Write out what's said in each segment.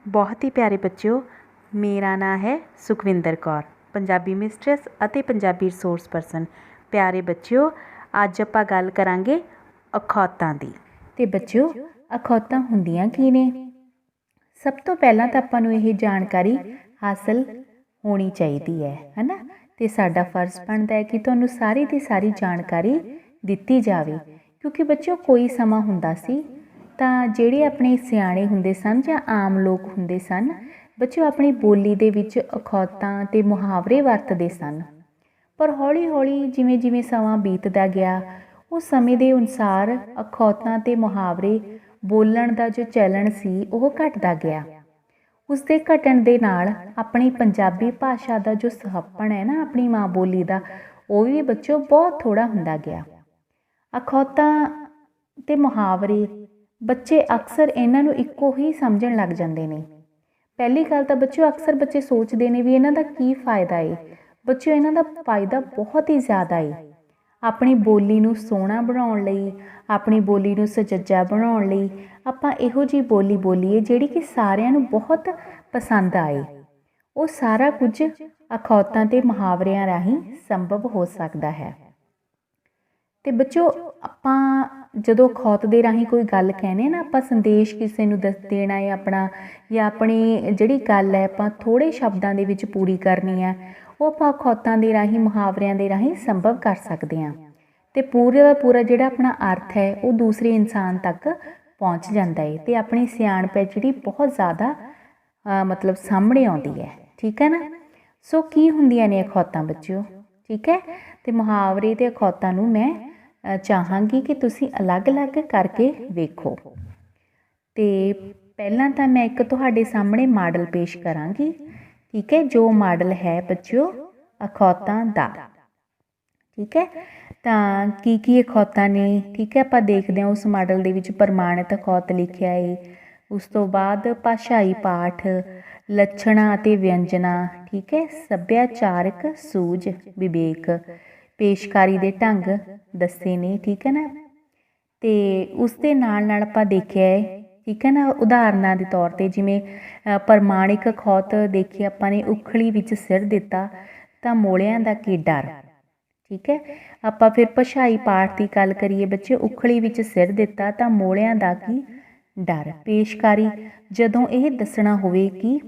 बहुत ही प्यारे बच्चों, मेरा नाम है सुखविंदर कौर, पंजाबी मिस्ट्रेस ਅਤੇ ਪੰਜਾਬੀ ਰਿਸੋਰਸ ਪਰਸਨ। ਪਿਆਰੇ ਬੱਚਿਓ, ਅੱਜ ਆਪਾਂ ਗੱਲ ਕਰਾਂਗੇ ਅਖੌਤਾਂ ਦੀ। ਤੇ ਬੱਚਿਓ, ਅਖੌਤਾਂ ਹੁੰਦੀਆਂ ਕੀ ਨੇ? ਸਭ ਤੋਂ ਪਹਿਲਾਂ ਤਾਂ ਆਪਾਂ ਨੂੰ ਇਹ ਜਾਣਕਾਰੀ ਹਾਸਲ ਹੋਣੀ ਚਾਹੀਦੀ ਹੈ ਨਾ। ਤੇ ਸਾਡਾ ਫਰਜ਼ ਬਣਦਾ ਹੈ ਕਿ ਤੁਹਾਨੂੰ ਸਾਰੀ ਦੀ ਸਾਰੀ ਜਾਣਕਾਰੀ ਦਿੱਤੀ ਜਾਵੇ, ਕਿਉਂਕਿ ਬੱਚਿਓ ਕੋਈ ਸਮਾਂ ਹੁੰਦਾ ਸੀ ਤਾਂ ਜਿਹੜੇ ਆਪਣੇ ਸਿਆਣੇ ਹੁੰਦੇ ਸਨ ਜਾਂ ਆਮ ਲੋਕ ਹੁੰਦੇ ਸਨ ਬੱਚਿਓ, ਆਪਣੀ ਬੋਲੀ ਦੇ ਵਿੱਚ ਅਖੌਤਾਂ ਅਤੇ ਮੁਹਾਵਰੇ ਵਰਤਦੇ ਸਨ। ਪਰ ਹੌਲੀ ਹੌਲੀ ਜਿਵੇਂ ਜਿਵੇਂ ਸਮਾਂ ਬੀਤਦਾ ਗਿਆ, ਉਹ ਸਮੇਂ ਦੇ ਅਨੁਸਾਰ ਅਖੌਤਾਂ ਅਤੇ ਮੁਹਾਵਰੇ ਬੋਲਣ ਦਾ ਜੋ ਚਲਣ ਸੀ ਉਹ ਘਟਦਾ ਗਿਆ। ਉਸ ਦੇ ਘਟਣ ਦੇ ਨਾਲ ਆਪਣੀ ਪੰਜਾਬੀ ਭਾਸ਼ਾ ਦਾ ਜੋ ਸੁਹੱਪਣ ਹੈ ਨਾ, ਆਪਣੀ ਮਾਂ ਬੋਲੀ ਦਾ, ਉਹ ਵੀ ਬੱਚਿਓ ਬਹੁਤ ਥੋੜ੍ਹਾ ਹੁੰਦਾ ਗਿਆ। ਅਖੌਤਾਂ ਅਤੇ ਮੁਹਾਵਰੇ ਬੱਚੇ ਅਕਸਰ ਇਹਨਾਂ ਨੂੰ ਇੱਕੋ ਹੀ ਸਮਝਣ ਲੱਗ ਜਾਂਦੇ ਨੇ। ਪਹਿਲੀ ਗੱਲ ਤਾਂ ਬੱਚਿਓ, ਅਕਸਰ ਬੱਚੇ ਸੋਚਦੇ ਨੇ ਵੀ ਇਹਨਾਂ ਦਾ ਕੀ ਫਾਇਦਾ ਏ। ਬੱਚਿਓ, ਇਹਨਾਂ ਦਾ ਫਾਇਦਾ ਬਹੁਤ ਹੀ ਜ਼ਿਆਦਾ ਏ। ਆਪਣੀ ਬੋਲੀ ਨੂੰ ਸੋਹਣਾ ਬਣਾਉਣ ਲਈ, ਆਪਣੀ ਬੋਲੀ ਨੂੰ ਸੁਚੱਜਾ ਬਣਾਉਣ ਲਈ ਆਪਾਂ ਇਹੋ ਜਿਹੀ ਬੋਲੀ ਬੋਲੀਏ ਜਿਹੜੀ ਕਿ ਸਾਰਿਆਂ ਨੂੰ ਬਹੁਤ ਪਸੰਦ ਆਏ। ਉਹ ਸਾਰਾ ਕੁਝ ਅਖੌਤਾਂ ਅਤੇ ਮੁਹਾਵਰਿਆਂ ਰਾਹੀਂ ਸੰਭਵ ਹੋ ਸਕਦਾ ਹੈ। ਅਤੇ ਬੱਚਿਓ, ਆਪਾਂ ਜਦੋਂ ਅਖੌਤ ਦੇ ਰਾਹੀਂ ਕੋਈ ਗੱਲ ਕਹਿੰਦੇ ਨਾ, ਆਪਾਂ ਸੰਦੇਸ਼ ਕਿਸੇ ਨੂੰ ਦੇਣਾ ਹੈ ਆਪਣਾ, ਜਾਂ ਆਪਣੀ ਜਿਹੜੀ ਗੱਲ ਹੈ ਆਪਾਂ ਥੋੜ੍ਹੇ ਸ਼ਬਦਾਂ ਦੇ ਵਿੱਚ ਪੂਰੀ ਕਰਨੀ ਹੈ, ਉਹ ਆਪਾਂ ਅਖੌਤਾਂ ਦੇ ਰਾਹੀਂ, ਮੁਹਾਵਰਿਆਂ ਦੇ ਰਾਹੀਂ ਸੰਭਵ ਕਰ ਸਕਦੇ ਹਾਂ। ਅਤੇ ਪੂਰੇ ਦਾ ਪੂਰਾ ਜਿਹੜਾ ਆਪਣਾ ਅਰਥ ਹੈ ਉਹ ਦੂਸਰੇ ਇਨਸਾਨ ਤੱਕ ਪਹੁੰਚ ਜਾਂਦਾ ਹੈ ਅਤੇ ਆਪਣੀ ਸਿਆਣਪ ਹੈ ਜਿਹੜੀ ਬਹੁਤ ਜ਼ਿਆਦਾ ਮਤਲਬ ਸਾਹਮਣੇ ਆਉਂਦੀ ਹੈ। ਠੀਕ ਹੈ ਨਾ। ਸੋ ਕੀ ਹੁੰਦੀਆਂ ਨੇ ਅਖੌਤਾਂ ਬੱਚਿਓ? ਠੀਕ ਹੈ। ਅਤੇ ਮੁਹਾਵਰੇ ਅਤੇ ਅਖੌਤਾਂ ਨੂੰ ਮੈਂ ਚਾਹਾਂਗੀ ਕਿ ਤੁਸੀਂ ਅਲੱਗ-ਅਲੱਗ ਕਰਕੇ ਵੇਖੋ। ਅਤੇ ਪਹਿਲਾਂ ਤਾਂ ਮੈਂ ਇੱਕ ਤੁਹਾਡੇ ਸਾਹਮਣੇ ਮਾਡਲ ਪੇਸ਼ ਕਰਾਂਗੀ। ਠੀਕ ਹੈ। ਜੋ ਮਾਡਲ ਹੈ ਬੱਚਿਓ ਅਖੌਤਾਂ ਦਾ। ਠੀਕ ਹੈ। ਤਾਂ ਕੀ ਅਖੌਤਾਂ ਨੇ? ਠੀਕ ਹੈ। ਆਪਾਂ ਦੇਖਦੇ ਹਾਂ ਉਸ ਮਾਡਲ ਦੇ ਵਿੱਚ ਪ੍ਰਮਾਣਿਤ ਅਖੌਤ ਲਿਖਿਆ ਹੈ। ਉਸ ਤੋਂ ਬਾਅਦ ਭਾਸ਼ਾਈ ਪਾਠ, ਲੱਛਣਾਂ ਅਤੇ ਵਿਅੰਜਨਾਂ, ਠੀਕ ਹੈ, ਸੱਭਿਆਚਾਰਕ ਸੂਝ, ਵਿਵੇਕ, ਪੇਸ਼ਕਾਰੀ ਦੇ ਢੰਗ ਦੱਸੇ ਨੇ। ਠੀਕ ਹੈ ਨਾ। ਅਤੇ ਉਸ ਦੇ ਨਾਲ ਆਪਾਂ ਦੇਖਿਆ ਹੈ, ਠੀਕ ਹੈ ਨਾ, ਉਦਾਹਰਨਾਂ ਦੇ ਤੌਰ 'ਤੇ ਜਿਵੇਂ ਪ੍ਰਮਾਣਿਕ ਅਖੌਤ ਦੇਖੀ ਆਪਾਂ ਨੇ, ਉਖਲੀ ਵਿੱਚ ਸਿਰ ਦਿੱਤਾ ਤਾਂ ਮੋਲਿਆਂ ਦਾ ਕੀ ਡਰ। ਠੀਕ ਹੈ। ਆਪਾਂ ਫਿਰ ਭਾਸ਼ਾਈ ਪਾਠ ਦੀ ਗੱਲ ਕਰੀਏ ਬੱਚੇ, ਉਖਲੀ ਵਿੱਚ ਸਿਰ ਦਿੱਤਾ ਤਾਂ ਮੋਲਿਆਂ ਦਾ ਕੀ ਡਰ। ਪੇਸ਼ਕਾਰੀ, ਜਦੋਂ ਇਹ ਦੱਸਣਾ ਹੋਵੇ ਕਿ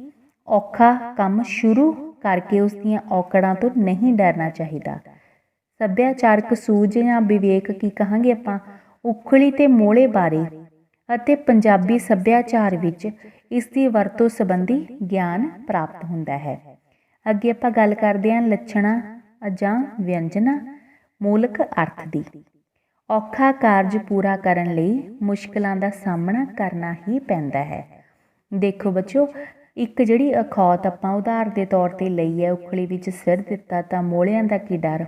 ਔਖਾ ਕੰਮ ਸ਼ੁਰੂ ਕਰਕੇ ਉਸ ਦੀਆਂ ਔਕੜਾਂ ਤੋਂ ਨਹੀਂ ਡਰਨਾ ਚਾਹੀਦਾ। ਸੱਭਿਆਚਾਰਕ ਸੂਝ ਜਾਂ ਵਿਵੇਕ ਕੀ ਕਹਾਂਗੇ ਆਪਾਂ, ਉਖਲੀ ਅਤੇ ਮੋਲੇ ਬਾਰੇ ਅਤੇ ਪੰਜਾਬੀ ਸੱਭਿਆਚਾਰ ਵਿੱਚ ਇਸ ਦੀ ਵਰਤੋਂ ਸੰਬੰਧੀ ਗਿਆਨ ਪ੍ਰਾਪਤ ਹੁੰਦਾ ਹੈ। ਅੱਗੇ ਆਪਾਂ ਗੱਲ ਕਰਦੇ ਹਾਂ ਲੱਛਣਾਂ ਜਾਂ ਵਿਅੰਜਨਾਂ, ਮੂਲਕ ਅਰਥ ਦੀ। ਔਖਾ ਕਾਰਜ ਪੂਰਾ ਕਰਨ ਲਈ ਮੁਸ਼ਕਿਲਾਂ ਦਾ ਸਾਹਮਣਾ ਕਰਨਾ ਹੀ ਪੈਂਦਾ ਹੈ। ਦੇਖੋ ਬੱਚਿਓ, ਇੱਕ ਜਿਹੜੀ ਅਖੌਤ ਆਪਾਂ ਉਦਾਹਰਨ ਦੇ ਤੌਰ 'ਤੇ ਲਈ ਹੈ, ਉਖਲੀ ਵਿੱਚ ਸਿਰ ਦਿੱਤਾ ਤਾਂ ਮੋਲਿਆਂ ਦਾ ਕੀ ਡਰ,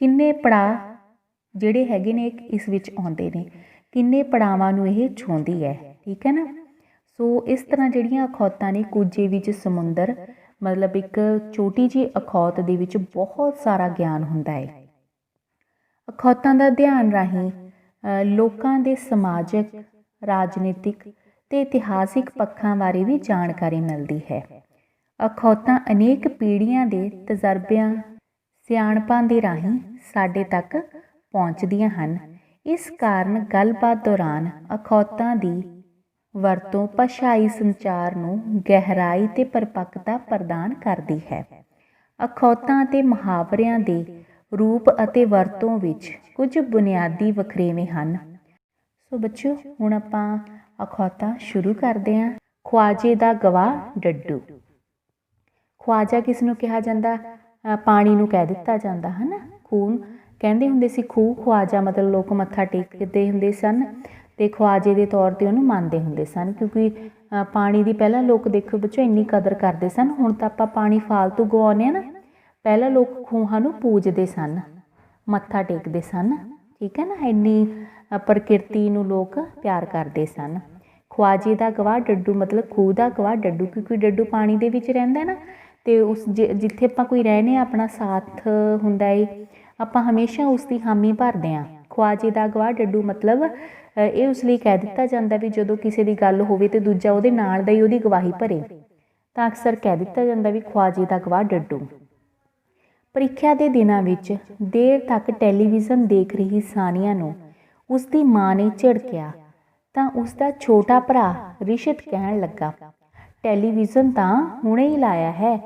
ਕਿੰਨੇ ਪੜਾਅ ਜਿਹੜੇ ਹੈਗੇ ਨੇ ਇਸ ਵਿੱਚ ਆਉਂਦੇ ਨੇ, ਕਿੰਨੇ ਪੜਾਵਾਂ ਨੂੰ ਇਹ ਛੂਹੰਦੀ ਹੈ। ਠੀਕ ਹੈ ਨਾ। ਸੋ ਇਸ ਤਰ੍ਹਾਂ ਜਿਹੜੀਆਂ ਅਖੌਤਾਂ ਨੇ, ਕੁੱਜੇ ਵਿੱਚ ਸਮੁੰਦਰ, ਮਤਲਬ ਇੱਕ ਛੋਟੀ ਜਿਹੀ ਅਖੌਤ ਦੇ ਵਿੱਚ ਬਹੁਤ ਸਾਰਾ ਗਿਆਨ ਹੁੰਦਾ ਹੈ। ਅਖੌਤਾਂ ਦਾ ਅਧਿਐਨ ਰਾਹੀਂ ਲੋਕਾਂ ਦੇ ਸਮਾਜਿਕ, ਰਾਜਨੀਤਿਕ ਅਤੇ ਇਤਿਹਾਸਿਕ ਪੱਖਾਂ ਬਾਰੇ ਵੀ ਜਾਣਕਾਰੀ ਮਿਲਦੀ ਹੈ। ਅਖੌਤਾਂ ਅਨੇਕ ਪੀੜ੍ਹੀਆਂ ਦੇ ਤਜਰਬਿਆਂ, ਸਿਆਣਪਾਂ ਦੇ ਰਾਹੀਂ ਸਾਡੇ ਤੱਕ ਪਹੁੰਚਦੀਆਂ ਹਨ। ਇਸ ਕਾਰਨ ਗੱਲਬਾਤ ਦੌਰਾਨ ਅਖੌਤਾਂ ਦੀ ਵਰਤੋਂ ਭਾਸ਼ਾਈ ਸੰਚਾਰ ਨੂੰ ਗਹਿਰਾਈ ਅਤੇ ਪਰਿਪੱਕਤਾ ਪ੍ਰਦਾਨ ਕਰਦੀ ਹੈ। ਅਖੌਤਾਂ ਅਤੇ ਮੁਹਾਵਰਿਆਂ ਦੇ ਰੂਪ ਅਤੇ ਵਰਤੋਂ ਵਿੱਚ ਕੁਝ ਬੁਨਿਆਦੀ ਵਖਰੇਵੇਂ ਹਨ। ਸੋ ਬੱਚਿਓ, ਹੁਣ ਆਪਾਂ ਅਖੌਤਾਂ ਸ਼ੁਰੂ ਕਰਦੇ ਹਾਂ। ਖਵਾਜੇ ਦਾ ਗਵਾਹ ਡੱਡੂ। ਖਵਾਜਾ ਕਿਸ ਨੂੰ ਕਿਹਾ ਜਾਂਦਾ? ਪਾਣੀ ਨੂੰ ਕਹਿ ਦਿੱਤਾ ਜਾਂਦਾ ਹੈ ਨਾ। ਖੂਹ ਕਹਿੰਦੇ ਹੁੰਦੇ ਸੀ, ਖੂਹ ਖਵਾਜਾ, ਮਤਲਬ ਲੋਕ ਮੱਥਾ ਟੇਕਦੇ ਹੁੰਦੇ ਸਨ ਅਤੇ ਖਵਾਜੇ ਦੇ ਤੌਰ 'ਤੇ ਉਹਨੂੰ ਮੰਨਦੇ ਹੁੰਦੇ ਸਨ, ਕਿਉਂਕਿ ਪਾਣੀ ਦੀ ਪਹਿਲਾਂ ਲੋਕ ਦੇਖੋ ਬੱਚੋ ਇੰਨੀ ਕਦਰ ਕਰਦੇ ਸਨ। ਹੁਣ ਤਾਂ ਆਪਾਂ ਪਾਣੀ ਫਾਲਤੂ ਗਵਾਉਂਦੇ ਹਾਂ ਨਾ, ਪਹਿਲਾਂ ਲੋਕ ਖੂਹਾਂ ਨੂੰ ਪੂਜਦੇ ਸਨ, ਮੱਥਾ ਟੇਕਦੇ ਸਨ। ਠੀਕ ਹੈ ਨਾ। ਇੰਨੀ ਪ੍ਰਕਿਰਤੀ ਨੂੰ ਲੋਕ ਪਿਆਰ ਕਰਦੇ ਸਨ। ਖਵਾਜੇ ਦਾ ਗਵਾਹ ਡੱਡੂ, ਮਤਲਬ ਖੂਹ ਦਾ ਗਵਾਹ ਡੱਡੂ, ਕਿਉਂਕਿ ਡੱਡੂ ਪਾਣੀ ਦੇ ਵਿੱਚ ਰਹਿੰਦਾ ਨਾ, ਅਤੇ ਉਸ ਜਿੱਥੇ ਆਪਾਂ ਕੋਈ ਰਹਿੰਦੇ ਹਾਂ, ਆਪਣਾ ਸਾਥ ਹੁੰਦਾ ਏ, ਆਪਾਂ ਹਮੇਸ਼ਾ ਉਸ ਦੀ ਹਾਮੀ ਭਰਦੇ ਹਾਂ। ਖਵਾਜੇ ਦਾ ਗਵਾਹ ਡੱਡੂ ਮਤਲਬ ਇਹ ਉਸ ਲਈ ਕਹਿ ਦਿੱਤਾ ਜਾਂਦਾ ਵੀ ਜਦੋਂ ਕਿਸੇ ਦੀ ਗੱਲ ਹੋਵੇ ਤੇ ਦੂਜਾ ਉਹਦੇ ਨਾਲ ਦਾ ਹੀ ਉਹਦੀ ਗਵਾਹੀ ਭਰੇ ਤਾਂ ਅਕਸਰ ਕਹਿ ਦਿੱਤਾ ਜਾਂਦਾ ਵੀ ਖਵਾਜੇ ਦਾ ਗਵਾਹ ਡੱਡੂ। ਪ੍ਰੀਖਿਆ ਦੇ ਦਿਨਾਂ ਵਿੱਚ ਦੇਰ ਤੱਕ ਟੈਲੀਵਿਜ਼ਨ ਦੇਖ ਰਹੀ ਸਾਨੀਆ ਨੂੰ ਉਸ ਦੀ ਮਾਂ ਨੇ ਝਿੜਕਿਆ ਤਾਂ ਉਸ ਦਾ ਛੋਟਾ ਭਰਾ ਰਿਸ਼ਤ ਕਹਿਣ ਲੱਗਾ, ਟੈਲੀਵਿਜ਼ਨ ਤਾਂ ਹੁਣੇ ਹੀ ਲਾਇਆ ਹੈ,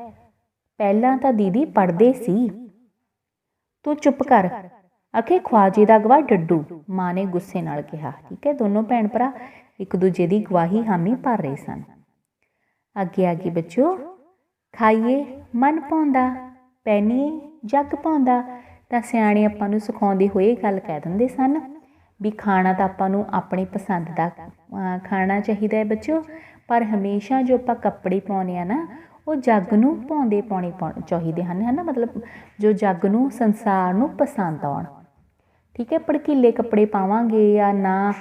ਪਹਿਲਾਂ ਤਾਂ ਦੀਦੀ ਪੜ੍ਹਦੇ ਸੀ। ਤੂੰ ਚੁੱਪ ਕਰ, ਆਖੇ ਖਵਾਜੇ ਦਾ ਗਵਾਹ ਡੱਡੂ, ਮਾਂ ਨੇ ਗੁੱਸੇ ਨਾਲ ਕਿਹਾ। ਠੀਕ ਹੈ, ਦੋਨੋਂ ਭੈਣ ਭਰਾ ਇੱਕ ਦੂਜੇ ਦੀ ਗਵਾਹੀ ਹਾਮੀ ਭਰ ਰਹੇ ਸਨ। ਅੱਗੇ ਬੱਚਿਓ, ਖਾਈਏ ਮਨ ਭਾਉਂਦਾ, ਪੈਨੀਏ ਜੱਗ ਭਾਉਂਦਾ। ਤਾਂ ਸਿਆਣੇ ਆਪਾਂ ਨੂੰ ਸਿਖਾਉਂਦੇ ਹੋਏ ਗੱਲ ਕਹਿ ਦਿੰਦੇ ਸਨ ਵੀ ਖਾਣਾ ਤਾਂ ਆਪਾਂ ਨੂੰ ਆਪਣੀ ਪਸੰਦ ਦਾ ਖਾਣਾ ਚਾਹੀਦਾ ਹੈ ਬੱਚਿਓ, ਪਰ ਹਮੇਸ਼ਾ ਜੋ ਆਪਾਂ ਕੱਪੜੇ ਪਾਉਂਦੇ ਆ ਨਾ ਉਹ ਜੱਗ ਨੂੰ ਪਾਉਂਦੇ ਪਾਉਣੇ ਚਾਹੀਦੇ ਹਨ, ਹੈ ਨਾ, ਮਤਲਬ ਜੋ ਜੱਗ ਨੂੰ ਸੰਸਾਰ ਨੂੰ ਪਸੰਦ ਆਉਣ। ਠੀਕ ਹੈ, ਭੜਕੀਲੇ ਕੱਪੜੇ ਪਾਵਾਂਗੇ ਜਾਂ ਨਾ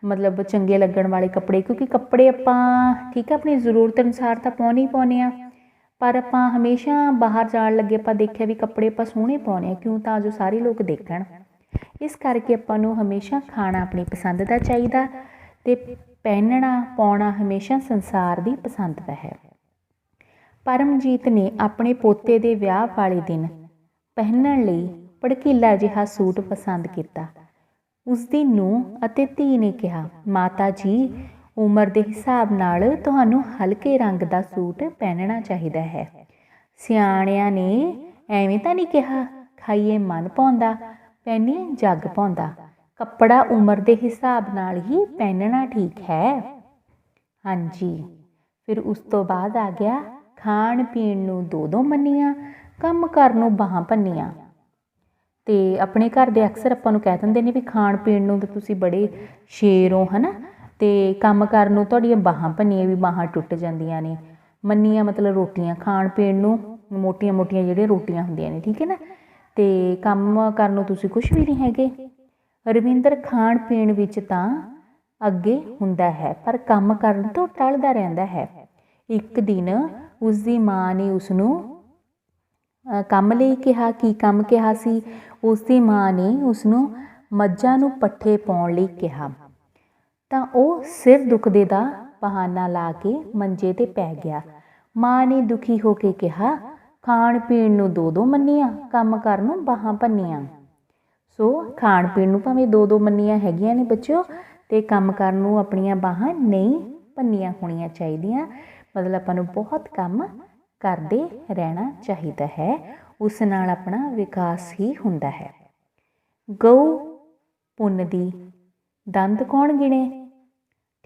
ਮਤਲਬ ਚੰਗੇ ਲੱਗਣ ਵਾਲੇ ਕੱਪੜੇ, ਕਿਉਂਕਿ ਕੱਪੜੇ ਆਪਾਂ ਠੀਕ ਹੈ ਆਪਣੀ ਜ਼ਰੂਰਤ ਅਨੁਸਾਰ ਤਾਂ ਪਾਉਣੇ ਹੀ ਪਾਉਂਦੇ ਹਾਂ, ਪਰ ਆਪਾਂ ਹਮੇਸ਼ਾ ਬਾਹਰ ਜਾਣ ਲੱਗੇ ਆਪਾਂ ਦੇਖਿਆ ਵੀ ਕੱਪੜੇ ਆਪਾਂ ਸੋਹਣੇ ਪਾਉਂਦੇ ਹਾਂ, ਕਿਉਂ, ਤਾਂ ਜੋ ਸਾਰੇ ਲੋਕ ਦੇਖਣ। ਇਸ ਕਰਕੇ ਆਪਾਂ ਨੂੰ ਹਮੇਸ਼ਾ ਖਾਣਾ ਆਪਣੀ ਪਸੰਦ ਦਾ ਚਾਹੀਦਾ ਅਤੇ ਪਹਿਨਣਾ ਪਾਉਣਾ ਹਮੇਸ਼ਾ ਸੰਸਾਰ ਦੀ ਪਸੰਦ ਦਾ ਹੈ। ਪਰਮਜੀਤ ਨੇ ਆਪਣੇ ਪੋਤੇ ਦੇ ਵਿਆਹ ਵਾਲੇ ਦਿਨ ਪਹਿਨਣ ਲਈ ਭੜਕੀਲਾ ਜਿਹਾ ਸੂਟ ਪਸੰਦ ਕੀਤਾ। ਉਸ ਦੀ ਨੂੰਹ ਅਤੇ ਧੀ ਨੇ ਕਿਹਾ, ਮਾਤਾ ਜੀ, ਉਮਰ ਦੇ ਹਿਸਾਬ ਨਾਲ ਤੁਹਾਨੂੰ ਹਲਕੇ ਰੰਗ ਦਾ ਸੂਟ ਪਹਿਨਣਾ ਚਾਹੀਦਾ ਹੈ। ਸਿਆਣਿਆਂ ਨੇ ਐਵੇਂ ਤਾਂ ਨਹੀਂ ਕਿਹਾ, ਖਾਈਏ ਮਨ ਭਾਉਂਦਾ, ਪਹਿਨੀਏ ਜੱਗ ਭਾਉਂਦਾ। ਕੱਪੜਾ ਉਮਰ ਦੇ ਹਿਸਾਬ ਨਾਲ ਹੀ ਪਹਿਨਣਾ ਠੀਕ ਹੈ। ਹਾਂਜੀ, ਫਿਰ ਉਸ ਤੋਂ ਬਾਅਦ ਆ ਗਿਆ ਖਾਣ ਪੀਣ ਨੂੰ ਦੋ ਮੰਨੀਆਂ, ਕੰਮ ਕਰਨ ਨੂੰ ਬਾਹਾਂ ਭੰਨੀਆਂ। ਅਤੇ ਆਪਣੇ ਘਰ ਦੇ ਅਕਸਰ ਆਪਾਂ ਨੂੰ ਕਹਿ ਦਿੰਦੇ ਨੇ ਵੀ ਖਾਣ ਪੀਣ ਨੂੰ ਤਾਂ ਤੁਸੀਂ ਬੜੇ ਸ਼ੇਰ ਹੋ, ਹੈ ਨਾ, ਅਤੇ ਕੰਮ ਕਰਨ ਨੂੰ ਤੁਹਾਡੀਆਂ ਬਾਹਾਂ ਭੰਨੀਆਂ, ਵੀ ਬਾਹਾਂ ਟੁੱਟ ਜਾਂਦੀਆਂ ਨੇ। ਮੰਨੀਆਂ ਮਤਲਬ ਰੋਟੀਆਂ, ਖਾਣ ਪੀਣ ਨੂੰ ਮੋਟੀਆਂ ਮੋਟੀਆਂ ਜਿਹੜੀਆਂ ਰੋਟੀਆਂ ਹੁੰਦੀਆਂ ਨੇ, ਠੀਕ ਹੈ ਨਾ, ਅਤੇ ਕੰਮ ਕਰਨ ਨੂੰ ਤੁਸੀਂ ਕੁਛ ਵੀ ਨਹੀਂ ਹੈਗੇ। ਰਵਿੰਦਰ ਖਾਣ ਪੀਣ ਵਿੱਚ ਤਾਂ ਅੱਗੇ ਹੁੰਦਾ ਹੈ, ਪਰ ਕੰਮ ਕਰਨ ਤੋਂ ਟਲਦਾ ਰਹਿੰਦਾ ਹੈ। ਇੱਕ ਦਿਨ ਉਸ ਦੀ ਮਾਂ ਨੇ ਉਸ ਨੂੰ ਕੰਮ ਲਈ ਕਿਹਾ। ਕੀ ਕੰਮ ਕਿਹਾ ਸੀ? ਉਸ ਦੀ ਮਾਂ ਨੇ ਉਸ ਨੂੰ ਮੱਝਾਂ ਨੂੰ ਪੱਠੇ ਪਾਉਣ ਲਈ ਕਿਹਾ, ਤਾਂ ਉਹ ਸਿਰ ਦੁਖਦੇ ਦਾ ਬਹਾਨਾ ਲਾ ਕੇ ਮੰਜੇ 'ਤੇ ਪੈ ਗਿਆ। ਮਾਂ ਨੇ ਦੁਖੀ ਹੋ ਕੇ ਕਿਹਾ, ਖਾਣ ਪੀਣ ਨੂੰ ਦੋ ਮੰਨੀਆਂ, ਕੰਮ ਕਰਨ ਨੂੰ ਬਾਹਾਂ ਭੰਨੀਆਂ। ਸੋ ਖਾਣ ਪੀਣ ਨੂੰ ਭਾਵੇਂ ਦੋ ਮੰਨੀਆਂ ਹੈਗੀਆਂ ਨੇ ਬੱਚਿਓ, ਅਤੇ ਕੰਮ ਕਰਨ ਨੂੰ ਆਪਣੀਆਂ ਬਾਹਾਂ ਨਹੀਂ ਭੰਨੀਆਂ ਹੋਣੀਆਂ ਚਾਹੀਦੀਆਂ। ਮਤਲਬ ਆਪਾਂ ਨੂੰ ਬਹੁਤ ਕੰਮ ਕਰਦੇ ਰਹਿਣਾ ਚਾਹੀਦਾ ਹੈ, ਉਸ ਨਾਲ ਆਪਣਾ ਵਿਕਾਸ ਹੀ ਹੁੰਦਾ ਹੈ। ਗਊ ਪੁੰਨਦੀ, ਦੰਦ ਕੌਣ ਗਿਣੇ?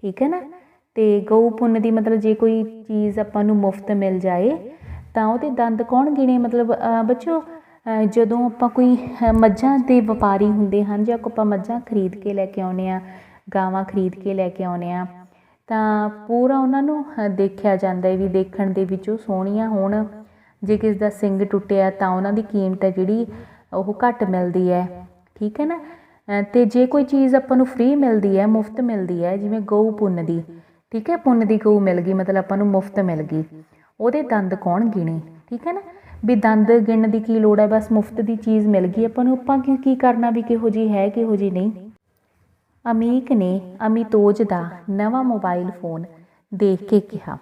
ਠੀਕ ਹੈ ਨਾ, ਅਤੇ ਗਊ ਪੁੰਨਦੀ ਮਤਲਬ ਜੇ ਕੋਈ ਚੀਜ਼ ਆਪਾਂ ਨੂੰ ਮੁਫਤ ਮਿਲ ਜਾਏ ਤਾਂ ਉਹਦੇ ਦੰਦ ਕੌਣ ਗਿਣੇ? ਮਤਲਬ ਬੱਚਿਓ ਜਦੋਂ ਆਪਾਂ ਕੋਈ ਮੱਝਾਂ ਦੇ ਵਪਾਰੀ ਹੁੰਦੇ ਹਨ, ਜਾਂ ਆਪਾਂ ਮੱਝਾਂ ਖਰੀਦ ਕੇ ਲੈ ਕੇ ਆਉਂਦੇ ਹਾਂ, ਗਾਵਾਂ ਖਰੀਦ ਕੇ ਲੈ ਕੇ ਆਉਂਦੇ ਹਾਂ, ਤਾਂ ਪੂਰਾ ਉਹਨਾਂ ਨੂੰ ਦੇਖਿਆ ਜਾਂਦਾ ਹੈ ਵੀ ਦੇਖਣ ਦੇ ਵਿੱਚ ਉਹ ਸੋਹਣੀਆਂ ਹੋਣ। ਜੇ ਕਿਸੇ ਦਾ ਸਿੰਗ ਟੁੱਟਿਆ ਤਾਂ ਉਹਨਾਂ ਦੀ ਕੀਮਤ ਹੈ ਜਿਹੜੀ ਉਹ ਘੱਟ ਮਿਲਦੀ ਹੈ, ਠੀਕ ਹੈ ਨਾ। ਅਤੇ ਜੇ ਕੋਈ ਚੀਜ਼ ਆਪਾਂ ਨੂੰ ਫ੍ਰੀ ਮਿਲਦੀ ਹੈ, ਮੁਫਤ ਮਿਲਦੀ ਹੈ, ਜਿਵੇਂ ਗਊ ਪੁੰਨਦੀ, ਠੀਕ ਹੈ, ਪੁੰਨ ਦੀ ਗਊ ਮਿਲ ਗਈ ਮਤਲਬ ਆਪਾਂ ਨੂੰ ਮੁਫਤ ਮਿਲ ਗਈ, ਉਹਦੇ ਦੰਦ ਕੌਣ ਗਿਣੇ? ਠੀਕ ਹੈ ਨਾ, ਵੀ ਦੰਦ ਗਿਣਨ ਦੀ ਕੀ ਲੋੜ ਹੈ, ਬਸ ਮੁਫਤ ਦੀ ਚੀਜ਼ ਮਿਲ ਗਈ ਆਪਾਂ ਨੂੰ, ਆਪਾਂ ਕੀ ਕਰਨਾ ਵੀ ਕਿਹੋ ਜਿਹੀ ਹੈ ਕਿਹੋ ਜਿਹੀ ਨਹੀਂ। ਅਮੀਕ ਨੇ ਅਮਿਤੋਜ ਦਾ ਨਵਾਂ ਮੋਬਾਈਲ ਫੋਨ ਦੇਖ ਕੇ ਕਿਹਾ,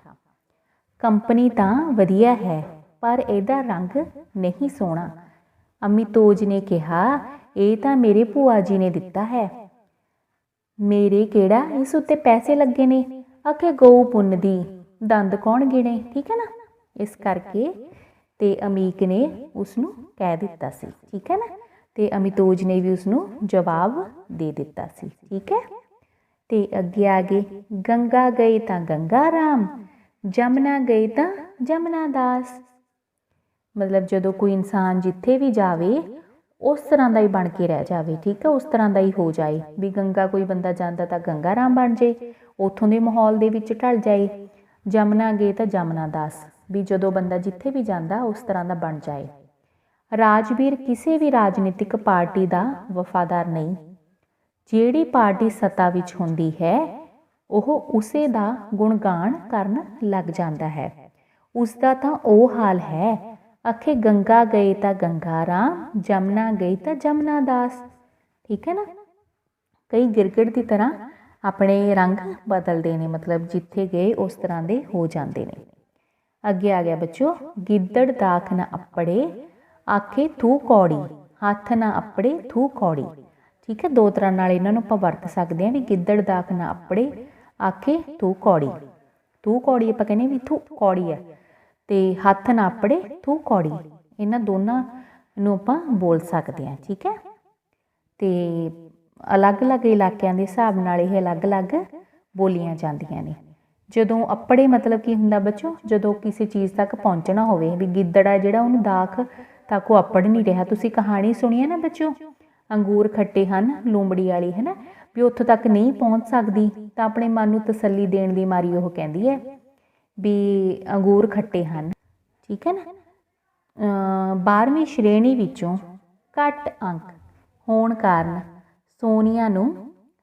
ਕੰਪਨੀ ਤਾਂ ਵਧੀਆ ਹੈ ਪਰ ਇਹਦਾ ਰੰਗ ਨਹੀਂ ਸੋਹਣਾ। ਅਮਿਤੋਜ ਨੇ ਕਿਹਾ, ਇਹ ਤਾਂ ਮੇਰੇ ਭੂਆ ਜੀ ਨੇ ਦਿੱਤਾ ਹੈ, ਮੇਰੇ ਕਿਹੜਾ ਇਸ ਉੱਤੇ ਪੈਸੇ ਲੱਗੇ ਨੇ। ਆਖੇ ਗਊ ਪੁੰਨਦੀ, ਦੰਦ ਕੌਣ ਗਿਣੇ? ਠੀਕ ਹੈ ਨਾ, ਇਸ ਕਰਕੇ ਤੇ ਅਮੀਕ ਨੇ ਉਸ ਨੂੰ ਕਹਿ ਦਿੱਤਾ ਸੀ, ਠੀਕ ਹੈ ਨਾ, ਤੇ ਅਮਿਤੋਜ ਨੇ ਵੀ ਉਸ ਨੂੰ ਜਵਾਬ ਦੇ ਦਿੱਤਾ ਸੀ, ਠੀਕ ਹੈ। ਤੇ ਅੱਗੇ ਆ ਗਏ, ਗੰਗਾ ਗਈ ਤਾਂ ਗੰਗਾ ਰਾਮ, ਜਮਨਾ ਗਈ ਤਾਂ ਜਮਨਾ ਦਾਸ। ਮਤਲਬ ਜਦੋਂ ਕੋਈ ਇਨਸਾਨ ਜਿੱਥੇ ਵੀ ਜਾਵੇ ਉਸ ਤਰ੍ਹਾਂ ਦਾ ਹੀ ਬਣ ਕੇ ਰਹਿ ਜਾਵੇ, ਠੀਕ ਹੈ, ਉਸ ਤਰ੍ਹਾਂ ਦਾ ਹੀ ਹੋ ਜਾਏ। ਵੀ ਗੰਗਾ ਕੋਈ ਬੰਦਾ ਜਾਂਦਾ ਤਾਂ ਗੰਗਾ ਰਾਮ ਬਣ ਜਾਏ, ਉੱਥੋਂ ਦੇ ਮਾਹੌਲ ਦੇ ਵਿੱਚ ਢਲ ਜਾਏ। ਜਮਨਾ ਗਏ ਤਾਂ ਜਮਨਾ ਦਾਸ, ਵੀ ਜਦੋਂ ਬੰਦਾ ਜਿੱਥੇ ਵੀ ਜਾਂਦਾ ਉਸ ਤਰ੍ਹਾਂ ਦਾ ਬਣ ਜਾਏ। ਰਾਜਵੀਰ ਕਿਸੇ ਵੀ ਰਾਜਨੀਤਿਕ ਪਾਰਟੀ ਦਾ ਵਫਾਦਾਰ ਨਹੀਂ, ਜਿਹੜੀ ਪਾਰਟੀ ਸੱਤਾ ਵਿੱਚ ਹੁੰਦੀ ਹੈ ਉਹ ਉਸੇ ਦਾ ਗੁਣਗਾਨ ਕਰਨ ਲੱਗ ਜਾਂਦਾ ਹੈ, ਉਸ ਦਾ ਤਾਂ ਉਹ ਹਾਲ ਹੈ। ਆਖੇ ਗੰਗਾ ਗਏ ਤਾਂ ਗੰਗਾ ਰਾਮ, ਜਮਨਾ ਗਈ ਤਾਂ ਜਮਨਾ ਦਾਸ, ਠੀਕ ਹੈ ਨਾ। ਕਈ ਗਿਰਗਿਟ ਦੀ ਤਰ੍ਹਾਂ ਆਪਣੇ ਰੰਗ ਬਦਲਦੇ ਨੇ, ਮਤਲਬ ਜਿੱਥੇ ਗਏ ਉਸ ਤਰ੍ਹਾਂ ਦੇ ਹੋ ਜਾਂਦੇ ਨੇ। ਅੱਗੇ ਆ ਗਿਆ ਬੱਚੋ, ਗਿੱਦੜ ਦਾਖ ਨਾ ਅੱਪੜੇ ਆਖੇ ਥੂ ਕੌੜੀ, ਹੱਥ ਨਾ ਅੱਪੜੇ ਥੂ ਕੌੜੀ। ਠੀਕ ਹੈ, ਦੋ ਤਰ੍ਹਾਂ ਨਾਲ ਇਹਨਾਂ ਨੂੰ ਆਪਾਂ ਵਰਤ ਸਕਦੇ ਹਾਂ ਵੀ ਗਿੱਦੜ ਦਾਖ ਨਾ ਅੱਪੜੇ ਆਖੇ ਥੂ ਕੌੜੀ। ਥੂ ਕੌੜੀ ਆਪਾਂ ਕਹਿੰਦੇ ਵੀ ਥੂ ਕੌੜੀ ਹੈ, ਤੇ ਹੱਥ ਨਾ ਅੱਪੜੇ ਥੂ ਕੌੜੀ, ਇਹਨਾਂ ਦੋਨਾਂ ਨੂੰ ਆਪਾਂ ਬੋਲ ਸਕਦੇ ਹਾਂ। ਠੀਕ ਹੈ, ਤੇ ਅਲੱਗ-ਅਲੱਗ ਇਲਾਕਿਆਂ ਦੇ ਹਿਸਾਬ ਨਾਲ ਇਹ ਅਲੱਗ-ਅਲੱਗ ਬੋਲੀਆਂ ਜਾਂਦੀਆਂ ਨੇ। ਜਦੋਂ ਅੱਪੜੇ ਮਤਲਬ ਕੀ ਹੁੰਦਾ ਬੱਚੋ, ਜਦੋਂ ਕਿਸੇ ਚੀਜ਼ ਤੱਕ ਪਹੁੰਚਣਾ ਹੋਵੇ, ਵੀ ਗਿੱਦੜ ਹੈ ਜਿਹੜਾ ਉਹਨੂੰ ਦਾਖ ਤੱਕ ਉਹ ਅੱਪੜ ਨਹੀਂ ਰਿਹਾ। ਤੁਸੀਂ ਕਹਾਣੀ ਸੁਣੀ ਹੈ ਨਾ ਬੱਚੋ, ਅੰਗੂਰ ਖੱਟੇ ਹਨ ਲੂੰਬੜੀ ਵਾਲੀ, ਹੈ ਨਾ, ਵੀ ਉੱਥੋਂ ਤੱਕ ਨਹੀਂ ਪਹੁੰਚ ਸਕਦੀ, ਤਾਂ ਆਪਣੇ ਮਨ ਨੂੰ ਤਸੱਲੀ ਦੇਣ ਦੀ ਮਾਰੀ ਉਹ ਕਹਿੰਦੀ ਹੈ ਵੀ ਅੰਗੂਰ ਖੱਟੇ ਹਨ। ਠੀਕ ਹੈ ਨਾ। 12ਵੀਂ ਸ਼੍ਰੇਣੀ ਵਿੱਚੋਂ ਘੱਟ ਅੰਕ ਹੋਣ ਕਾਰਨ ਸੋਨੀਆ ਨੂੰ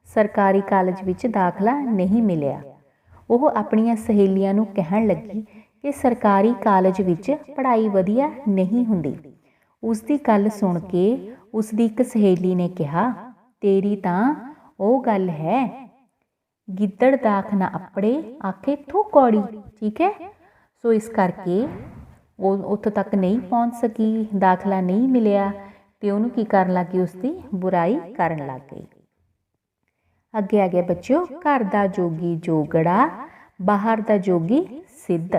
ਸਰਕਾਰੀ ਕਾਲਜ ਵਿੱਚ ਦਾਖਲਾ ਨਹੀਂ ਮਿਲਿਆ। ਉਹ ਆਪਣੀਆਂ ਸਹੇਲੀਆਂ ਨੂੰ ਕਹਿਣ ਲੱਗੀ ਕਿ ਸਰਕਾਰੀ ਕਾਲਜ ਵਿੱਚ ਪੜ੍ਹਾਈ ਵਧੀਆ ਨਹੀਂ ਹੁੰਦੀ। ਉਸ ਦੀ ਗੱਲ ਸੁਣ ਕੇ ਉਸ ਦੀ ਇੱਕ ਸਹੇਲੀ ਨੇ ਕਿਹਾ, ਤੇਰੀ ਤਾਂ ਉਹ ਗੱਲ ਹੈ, ਗਿੱਦੜ ਦਾਖ ਨਾ ਅੱਪੜੇ ਆਖੇ ਥੂ ਕੌੜੀ। ਠੀਕ ਹੈ, ਸੋ ਇਸ ਕਰਕੇ ਉਹ ਉੱਥੋਂ ਤੱਕ ਨਹੀਂ ਪਹੁੰਚ ਸਕੀ, ਦਾਖਲਾ ਨਹੀਂ ਮਿਲਿਆ, ਤੇ ਉਹਨੂੰ ਕੀ ਕਰਨ ਲੱਗ ਗਈ, ਉਸ ਦੀ ਬੁਰਾਈ ਕਰਨ ਲੱਗ ਗਈ। ਅੱਗੇ ਆ ਗਿਆ ਬੱਚਿਓ, ਘਰ ਦਾ ਜੋਗੀ ਜੋਗੜਾ ਬਾਹਰ ਦਾ ਜੋਗੀ ਸਿੱਧ।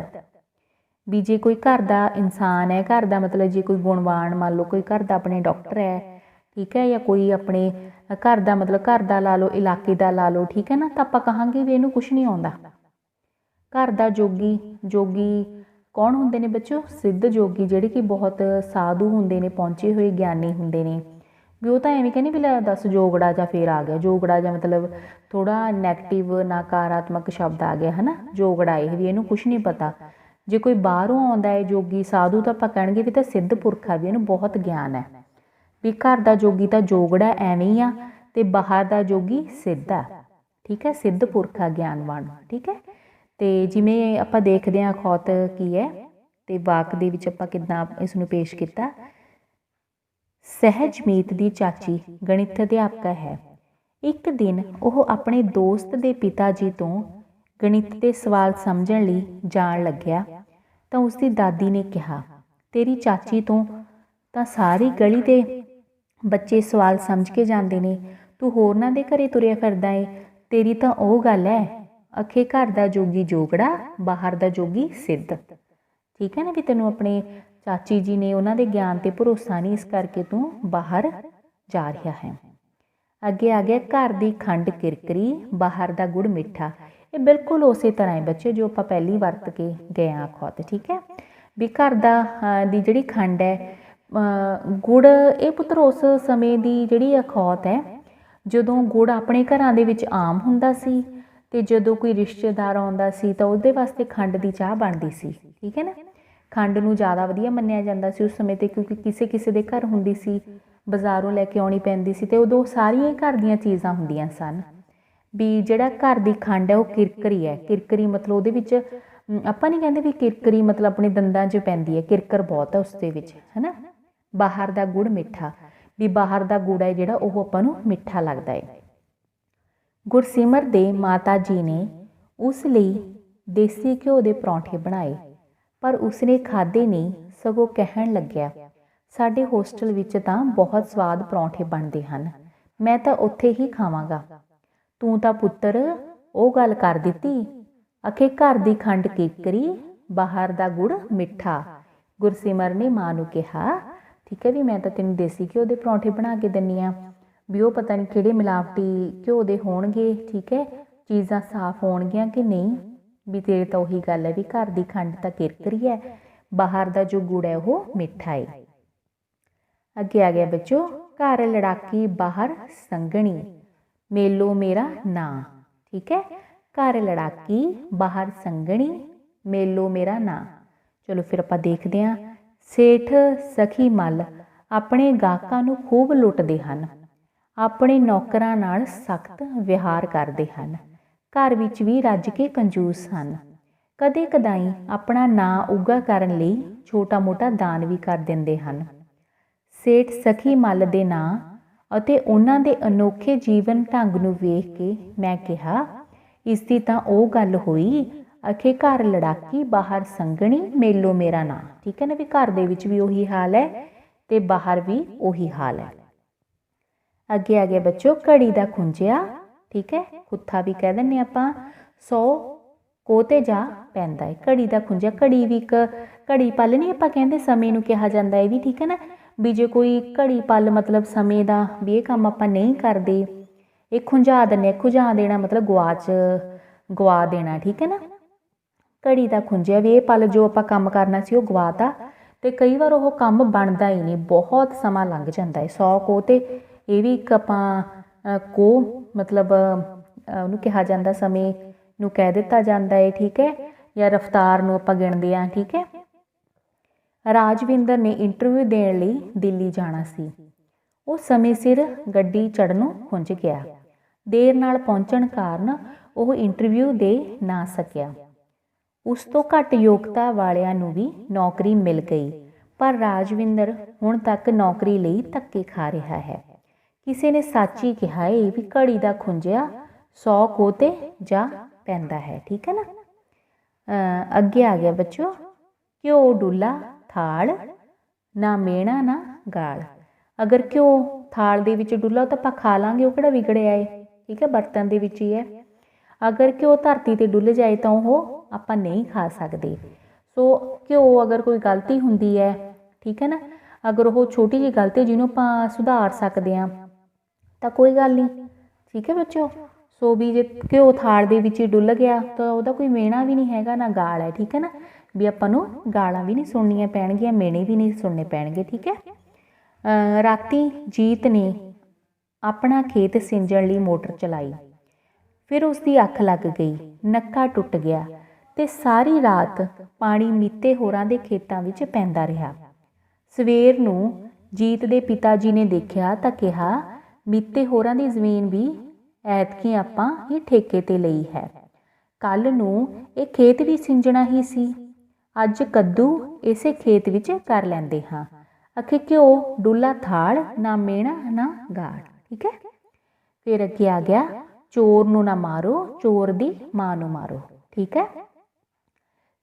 ਵੀ ਜੇ ਕੋਈ ਘਰ ਦਾ ਇਨਸਾਨ ਹੈ, ਘਰ ਦਾ ਮਤਲਬ ਜੇ ਕੋਈ ਗੁਣਵਾਨ, ਮੰਨ ਲਓ ਕੋਈ ਘਰ ਦਾ ਆਪਣੇ ਡਾਕਟਰ ਹੈ, ਠੀਕ ਹੈ, ਜਾਂ ਕੋਈ ਆਪਣੇ ਘਰ ਦਾ ਮਤਲਬ ਘਰ ਦਾ ਲਾ ਲਓ, ਇਲਾਕੇ ਦਾ ਲਾ ਲਓ, ਠੀਕ ਹੈ ਨਾ, ਤਾਂ ਆਪਾਂ ਕਹਾਂਗੇ ਵੀ ਇਹਨੂੰ ਕੁਛ ਨਹੀਂ ਆਉਂਦਾ। ਘਰ ਦਾ ਜੋਗੀ, ਜੋਗੀ ਕੌਣ ਹੁੰਦੇ ਨੇ ਬੱਚੋ, ਸਿੱਧ ਜੋਗੀ, ਜਿਹੜੇ ਕਿ ਬਹੁਤ ਸਾਧੂ ਹੁੰਦੇ ਨੇ, ਪਹੁੰਚੇ ਹੋਏ ਗਿਆਨੀ ਹੁੰਦੇ ਨੇ। ਵੀ ਉਹ ਤਾਂ ਐਵੇਂ ਕਹਿੰਦੇ ਵੀ ਲੈ ਦੱਸ ਜੋਗੜਾ ਜਾਂ ਫੇਰ ਆ ਗਿਆ, ਜੋਗੜਾ ਜਾਂ ਮਤਲਬ ਥੋੜ੍ਹਾ ਨੈਗੇਟਿਵ ਨਕਾਰਾਤਮਕ ਸ਼ਬਦ ਆ ਗਿਆ, ਹੈ ਨਾ, ਜੋਗੜਾ ਇਹ ਵੀ ਇਹਨੂੰ ਕੁਛ ਨਹੀਂ ਪਤਾ। ਜੇ ਕੋਈ ਬਾਹਰੋਂ ਆਉਂਦਾ ਹੈ ਜੋਗੀ ਸਾਧੂ, ਤਾਂ ਆਪਾਂ ਕਹਿਣਗੇ ਵੀ ਤਾਂ ਸਿੱਧ ਪੁਰਖ ਆ, ਵੀ ਇਹਨੂੰ ਬਹੁਤ ਗਿਆਨ ਹੈ। ਵੀ ਘਰ ਦਾ ਜੋਗੀ ਤਾਂ ਜੋਗੜਾ ਐਵੇਂ ਹੀ ਆ, ਤੇ ਬਾਹਰ ਦਾ ਜੋਗੀ ਸਿੱਧ ਆ। ਠੀਕ ਹੈ, ਸਿੱਧ ਪੁਰਖ ਆ, ਗਿਆਨਵਾਨ। ਠੀਕ ਹੈ, ਤੇ ਜਿਵੇਂ ਆਪਾਂ ਦੇਖਦੇ ਹਾਂ ਅਖੌਤ ਕੀ ਹੈ, ਤੇ ਵਾਕ ਦੇ ਵਿੱਚ ਆਪਾਂ ਕਿੱਦਾਂ ਇਸ ਨੂੰ ਪੇਸ਼ ਕੀਤਾ। ਸਹਿਜਮੀਤ ਦੀ ਚਾਚੀ ਗਣਿਤ ਅਧਿਆਪਕਾ ਹੈ। ਇੱਕ ਦਿਨ ਉਹ ਆਪਣੇ ਦੋਸਤ ਦੇ ਪਿਤਾ ਜੀ ਤੋਂ ਗਣਿਤ ਦੇ ਸਵਾਲ ਸਮਝਣ ਲਈ ਜਾਣ ਲੱਗਿਆ, ਤਾਂ ਉਸਦੀ ਦਾਦੀ ਨੇ ਕਿਹਾ, ਤੇਰੀ ਚਾਚੀ ਤੋਂ ਤਾਂ ਸਾਰੀ ਗਲੀ ਦੇ ਬੱਚੇ ਸਵਾਲ ਸਮਝ ਕੇ ਜਾਂਦੇ ਨੇ, ਤੂੰ ਹੋਰਨਾਂ ਦੇ ਘਰੇ ਤੁਰਿਆ ਫਿਰਦਾ ਏ। ਤੇਰੀ ਤਾਂ ਉਹ ਗੱਲ ਹੈ, ਅਖੇ ਘਰ ਦਾ ਜੋਗੀ ਜੋਗੜਾ ਬਾਹਰ ਦਾ ਜੋਗੀ ਸਿੱਧ। ਠੀਕ ਹੈ ਨਾ, ਵੀ ਤੈਨੂੰ ਆਪਣੇ ਚਾਚੀ ਜੀ ਨੇ ਉਹਨਾਂ ਦੇ ਗਿਆਨ ਤੇ ਭਰੋਸਾ ਨਹੀਂ, ਇਸ ਕਰਕੇ ਤੂੰ ਬਾਹਰ ਜਾ ਰਿਹਾ ਹੈ। ਅੱਗੇ ਆ ਗਿਆ, ਘਰ ਦੀ ਖੰਡ ਕਿਰਕਰੀ ਬਾਹਰ ਦਾ ਗੁੜ ਮਿੱਠਾ। ਇਹ ਬਿਲਕੁਲ ਉਸੇ ਤਰ੍ਹਾਂ ਹੈ ਬੱਚੇ ਜੋ ਆਪਾਂ ਪਹਿਲੀ ਵਰਤ ਕੇ ਗਏ ਹਾਂ ਅਖੌਤ। ਠੀਕ ਹੈ, ਵੀ ਘਰ ਦਾ ਦੀ ਜਿਹੜੀ ਖੰਡ ਹੈ, ਗੁੜ, ਇਹ ਪੁੱਤਰ ਉਸ ਸਮੇਂ ਦੀ ਜਿਹੜੀ ਅਖੌਤ ਹੈ ਜਦੋਂ ਗੁੜ ਆਪਣੇ ਘਰਾਂ ਦੇ ਵਿੱਚ ਆਮ ਹੁੰਦਾ ਸੀ, ਤੇ ਜਦੋਂ ਕੋਈ ਰਿਸ਼ਤੇਦਾਰ ਆਉਂਦਾ ਸੀ ਤਾਂ ਉਹਦੇ ਵਾਸਤੇ ਖੰਡ ਦੀ ਚਾਹ ਬਣਦੀ ਸੀ। ਠੀਕ ਹੈ ਨਾ, ਖੰਡ ਨੂੰ ਜ਼ਿਆਦਾ ਵਧੀਆ ਮੰਨਿਆ ਜਾਂਦਾ ਸੀ ਉਸ ਸਮੇਂ 'ਤੇ, ਕਿਉਂਕਿ ਕਿਸੇ ਕਿਸੇ ਦੇ ਘਰ ਹੁੰਦੀ ਸੀ, ਬਾਜ਼ਾਰੋਂ ਲੈ ਕੇ ਆਉਣੀ ਪੈਂਦੀ ਸੀ, ਤੇ ਉਦੋਂ ਸਾਰੀਆਂ ਘਰ ਦੀਆਂ ਚੀਜ਼ਾਂ ਹੁੰਦੀਆਂ ਸਨ। ਵੀ ਜਿਹੜਾ ਘਰ ਦੀ ਖੰਡ ਹੈ ਉਹ ਕਿਰਕਰੀ ਹੈ। ਕਿਰਕਰੀ ਮਤਲਬ ਉਹਦੇ ਵਿੱਚ ਆਪਾਂ ਨਹੀਂ ਕਹਿੰਦੇ ਵੀ ਕਿਰਕਰੀ ਮਤਲਬ ਆਪਣੇ ਦੰਦਾਂ 'ਚ ਪੈਂਦੀ ਹੈ, ਕਿਰਕਰ ਬਹੁਤ ਹੈ ਉਸ ਦੇ ਵਿੱਚ, ਹੈ ਨਾ। ਬਾਹਰ ਦਾ ਗੁੜ ਮਿੱਠਾ, ਵੀ ਬਾਹਰ ਦਾ ਗੁੜ ਹੈ ਜਿਹੜਾ ਉਹ ਆਪਾਂ ਨੂੰ ਮਿੱਠਾ ਲੱਗਦਾ ਹੈ। ਗੁਰਸਿਮਰ ਦੇ ਮਾਤਾ ਜੀ ਨੇ ਉਸ ਲਈ ਦੇਸੀ ਘਿਓ ਦੇ ਪਰੌਂਠੇ ਬਣਾਏ, ਪਰ ਉਸਨੇ ਖਾਧੇ ਨਹੀਂ, ਸਗੋਂ ਕਹਿਣ ਲੱਗਿਆ, ਸਾਡੇ ਹੋਸਟਲ ਵਿੱਚ ਤਾਂ ਬਹੁਤ ਸਵਾਦ ਪਰੌਂਠੇ ਬਣਦੇ ਹਨ, ਮੈਂ ਤਾਂ ਉੱਥੇ ਹੀ ਖਾਵਾਂਗਾ। ਤੂੰ ਤਾਂ ਪੁੱਤਰ ਉਹ ਗੱਲ ਕਰ ਦਿੱਤੀ, ਅਖੇ ਘਰ ਦੀ ਖੰਡ ਕਿਰਕਰੀ ਬਾਹਰ ਦਾ ਗੁੜ ਮਿੱਠਾ। ਗੁਰਸਿਮਰ ਨੇ ਮਾਂ ਨੂੰ ਕਿਹਾ, ਠੀਕ ਹੈ, ਵੀ ਮੈਂ ਤਾਂ ਤੈਨੂੰ ਦੇਸੀ ਘਿਓ ਦੇ ਪਰੌਂਠੇ ਬਣਾ ਕੇ ਦਿੰਦੀ ਹਾਂ, ਵੀ ਉਹ ਪਤਾ ਨਹੀਂ ਕਿਹੜੇ ਮਿਲਾਵਟੀ ਘਿਓ ਦੇ ਹੋਣਗੇ, ਠੀਕ ਹੈ, ਚੀਜ਼ਾਂ ਸਾਫ਼ ਹੋਣਗੀਆਂ ਕਿ ਨਹੀਂ, ਵੀ ਤੇਰੇ ਤਾਂ ਉਹੀ ਗੱਲ ਹੈ ਵੀ ਘਰ ਦੀ ਖੰਡ ਤਾਂ ਕਿਰਕਰੀ ਹੈ, ਬਾਹਰ ਦਾ ਜੋ ਗੁੜ ਹੈ ਉਹ ਮਿੱਠਾ ਹੈ। ਅੱਗੇ ਆ ਗਿਆ ਬੱਚੋ, ਘਰ ਲੜਾਕੀ ਬਾਹਰ ਸੰਘਣੀ, ਮੇਲੋ ਮੇਰਾ ਨਾਂ। ਠੀਕ ਹੈ, ਘਰ ਲੜਾਕੀ ਬਾਹਰ ਸੰਘਣੀ, ਮੇਲੋ ਮੇਰਾ ਨਾਂ। ਚਲੋ ਫਿਰ ਆਪਾਂ ਦੇਖਦੇ ਹਾਂ। ਸੇਠ ਸਖੀ ਮੱਲ ਆਪਣੇ ਗਾਹਕਾਂ ਨੂੰ ਖੂਬ ਲੁੱਟਦੇ ਹਨ, ਆਪਣੇ ਨੌਕਰਾਂ ਨਾਲ ਸਖਤ ਵਿਹਾਰ ਕਰਦੇ ਹਨ, ਘਰ ਵਿੱਚ ਵੀ ਰੱਜ ਕੇ ਕੰਜੂਸ ਹਨ, ਕਦੇ ਕਦਾਈ ਆਪਣਾ ਨਾਂ ਉੱਘਾ ਕਰਨ ਲਈ ਛੋਟਾ ਮੋਟਾ ਦਾਨ ਵੀ ਕਰ ਦਿੰਦੇ ਹਨ। ਸੇਠ ਸਖੀ ਮੱਲ ਦੇ ਨਾਂ ਅਤੇ ਉਹਨਾਂ ਦੇ ਅਨੋਖੇ ਜੀਵਨ ਢੰਗ ਨੂੰ ਵੇਖ ਕੇ ਮੈਂ ਕਿਹਾ, ਇਸ ਦੀ ਤਾਂ ਉਹ ਗੱਲ ਹੋਈ, ਅਖੇ ਘਰ ਲੜਾਕੀ ਬਾਹਰ ਸੰਗਣੀ ਮੇਲੋ ਮੇਰਾ ਨਾਂ। ਠੀਕ ਹੈ ਨਾ, ਵੀ ਘਰ ਦੇ ਵਿੱਚ ਵੀ ਉਹੀ ਹਾਲ ਹੈ ਤੇ ਬਾਹਰ ਵੀ ਉਹੀ ਹਾਲ ਹੈ। ਅੱਗੇ ਆ ਗਿਆ ਬੱਚੋ, ਘੜੀ ਦਾ ਖੁੰਝਿਆ। ਠੀਕ ਹੈ, ਖੁੱਥਾ ਵੀ ਕਹਿ ਦਿੰਦੇ ਆਪਾਂ। 100 ਕੋਹ ਤੇ ਜਾ ਪੈਂਦਾ ਹੈ। ਘੜੀ ਦਾ ਖੁੰਝਿਆ, ਘੜੀ ਵੀ ਇੱਕ ਘੜੀ ਪਲ ਨਹੀਂ ਆਪਾਂ ਕਹਿੰਦੇ, ਸਮੇਂ ਨੂੰ ਕਿਹਾ ਜਾਂਦਾ ਇਹ ਵੀ। ਠੀਕ ਹੈ ਨਾ, ਵੀ ਜੇ ਕੋਈ ਘੜੀ ਪਲ ਮਤਲਬ ਸਮੇਂ ਦਾ ਵੀ ਇਹ ਕੰਮ ਆਪਾਂ ਨਹੀਂ ਕਰਦੇ, ਇਹ ਖੁੰਝਾ ਦਿੰਦੇ। ਖੁੰਝਾ ਦੇਣਾ ਮਤਲਬ ਗਵਾ ਦੇਣਾ। ਠੀਕ ਹੈ ਨਾ, ਘੜੀ ਦਾ ਖੁੰਝਿਆ ਵੀ ਇਹ ਪਲ ਜੋ ਆਪਾਂ ਕੰਮ ਕਰਨਾ ਸੀ ਉਹ ਗਵਾਤਾ, ਤੇ ਕਈ ਵਾਰ ਉਹ ਕੰਮ ਬਣਦਾ ਹੀ ਨਹੀਂ, ਬਹੁਤ ਸਮਾਂ ਲੰਘ ਜਾਂਦਾ ਹੈ। 100 ਕੋਹ ਤੇ ਇਹ ਵੀ ਇੱਕ ਆਪਾਂ ਕੋਹ ਮਤਲਬ ਉਹਨੂੰ ਕਿਹਾ ਜਾਂਦਾ, ਸਮੇਂ ਨੂੰ ਕਹਿ ਦਿੱਤਾ ਜਾਂਦਾ ਹੈ। ਠੀਕ ਹੈ, ਜਾਂ ਰਫਤਾਰ ਨੂੰ ਆਪਾਂ ਗਿਣਦੇ ਹਾਂ। ਠੀਕ ਹੈ, ਰਾਜਵਿੰਦਰ ਨੇ ਇੰਟਰਵਿਊ ਦੇਣ ਲਈ ਦਿੱਲੀ ਜਾਣਾ ਸੀ। ਉਹ ਸਮੇਂ ਸਿਰ ਗੱਡੀ ਚੜ੍ਹਨੋਂ ਖੁੰਝ ਗਿਆ। ਦੇਰ ਨਾਲ ਪਹੁੰਚਣ ਕਾਰਨ ਉਹ ਇੰਟਰਵਿਊ ਦੇ ਨਾ ਸਕਿਆ। ਉਸ ਤੋਂ ਘੱਟ ਯੋਗਤਾ ਵਾਲਿਆਂ ਨੂੰ ਵੀ ਨੌਕਰੀ ਮਿਲ ਗਈ, ਪਰ ਰਾਜਵਿੰਦਰ ਹੁਣ ਤੱਕ ਨੌਕਰੀ ਲਈ ਧੱਕੇ ਖਾ ਰਿਹਾ ਹੈ। ਕਿਸੇ ਨੇ ਸੱਚ ਹੀ ਕਿਹਾ ਹੈ ਵੀ ਘੜੀ ਦਾ ਖੁੰਝਿਆ 100 ਕੋਹ ਤੇ ਜਾ ਪੈਂਦਾ ਹੈ। ਠੀਕ ਹੈ ਨਾ, ਅੱਗੇ ਆ ਗਿਆ ਬੱਚੋ, ਘਿਓ ਡੁੱਲਾ ਥਾਲ, ਨਾ ਮਿਹਣਾ ਨਾ ਗਾਲ। ਅਗਰ ਘਿਓ ਥਾਲ ਦੇ ਵਿੱਚ ਡੁੱਲਾ ਤਾਂ ਆਪਾਂ ਖਾ ਲਾਂਗੇ, ਉਹ ਕਿਹੜਾ ਵਿਗੜਿਆ ਏ। ਠੀਕ ਹੈ, ਬਰਤਨ ਦੇ ਵਿੱਚ ਹੀ ਹੈ। ਅਗਰ ਘਿਓ ਧਰਤੀ 'ਤੇ ਡੁੱਲ ਜਾਏ ਤਾਂ ਉਹ ਆਪਾਂ ਨਹੀਂ ਖਾ ਸਕਦੇ। ਸੋ ਘਿਓ ਅਗਰ ਕੋਈ ਗਲਤੀ ਹੁੰਦੀ ਹੈ, ਠੀਕ ਹੈ ਨਾ, ਅਗਰ ਉਹ ਛੋਟੀ ਜਿਹੀ ਗਲਤੀ ਜਿਹਨੂੰ ਆਪਾਂ ਸੁਧਾਰ ਸਕਦੇ ਹਾਂ ਤਾਂ ਕੋਈ ਗੱਲ ਨਹੀਂ। ਠੀਕ ਹੈ ਬੱਚੋ, ਸੋ ਵੀ ਜੇ ਘਿਓ ਥਾਲ ਦੇ ਵਿੱਚ ਹੀ ਡੁੱਲ ਗਿਆ ਤਾਂ ਉਹਦਾ ਕੋਈ ਮਿਹਣਾ ਵੀ ਨਹੀਂ ਹੈਗਾ, ਨਾ ਗਾਲ ਹੈ। ਠੀਕ ਹੈ ਨਾ, ਵੀ ਆਪਾਂ ਨੂੰ ਗਾਲਾਂ ਵੀ ਨਹੀਂ ਸੁਣਨੀਆਂ ਪੈਣਗੀਆਂ, ਮਿਹਣੇ ਵੀ ਨਹੀਂ ਸੁਣਨੇ ਪੈਣਗੇ। ਠੀਕ ਹੈ, ਰਾਤੀ ਜੀਤ ਨੇ ਆਪਣਾ ਖੇਤ ਸਿੰਜਣ ਲਈ ਮੋਟਰ ਚਲਾਈ। ਫਿਰ ਉਸਦੀ ਅੱਖ ਲੱਗ ਗਈ, ਨੱਕਾ ਟੁੱਟ ਗਿਆ ਤੇ ਸਾਰੀ ਰਾਤ ਪਾਣੀ ਮੀਤੇ ਹੋਰਾਂ ਦੇ ਖੇਤਾਂ ਵਿੱਚ ਪੈਂਦਾ ਰਿਹਾ। ਸਵੇਰ ਨੂੰ ਜੀਤ ਦੇ ਪਿਤਾ ਜੀ ਨੇ ਦੇਖਿਆ ਤਾਂ ਕਿਹਾ, ਮੀਤੇ ਹੋਰਾਂ ਦੀ ਜ਼ਮੀਨ ਵੀ ਐਤਕੀ ਆਪਾਂ ਹੀ ਠੇਕੇ 'ਤੇ ਲਈ ਹੈ। ਕੱਲ੍ਹ ਨੂੰ ਇਹ ਖੇਤ ਵੀ ਸਿੰਜਣਾ ਹੀ ਸੀ। ਅੱਜ ਕੱਦੂ ਇਸੇ ਖੇਤ ਵਿੱਚ ਕਰ ਲੈਂਦੇ ਹਾਂ। ਅਖੇ ਘਿਓ ਡੁੱਲਾ ਥਾਲ, ਨਾ ਮਿਹਣਾ ਨਾ ਗਾਲ। ਠੀਕ ਹੈ, ਫਿਰ ਅੱਗੇ ਆ ਗਿਆ, ਚੋਰ ਨੂੰ ਨਾ ਮਾਰੋ, ਚੋਰ ਦੀ ਮਾਂ ਨੂੰ ਮਾਰੋ। ਠੀਕ ਹੈ,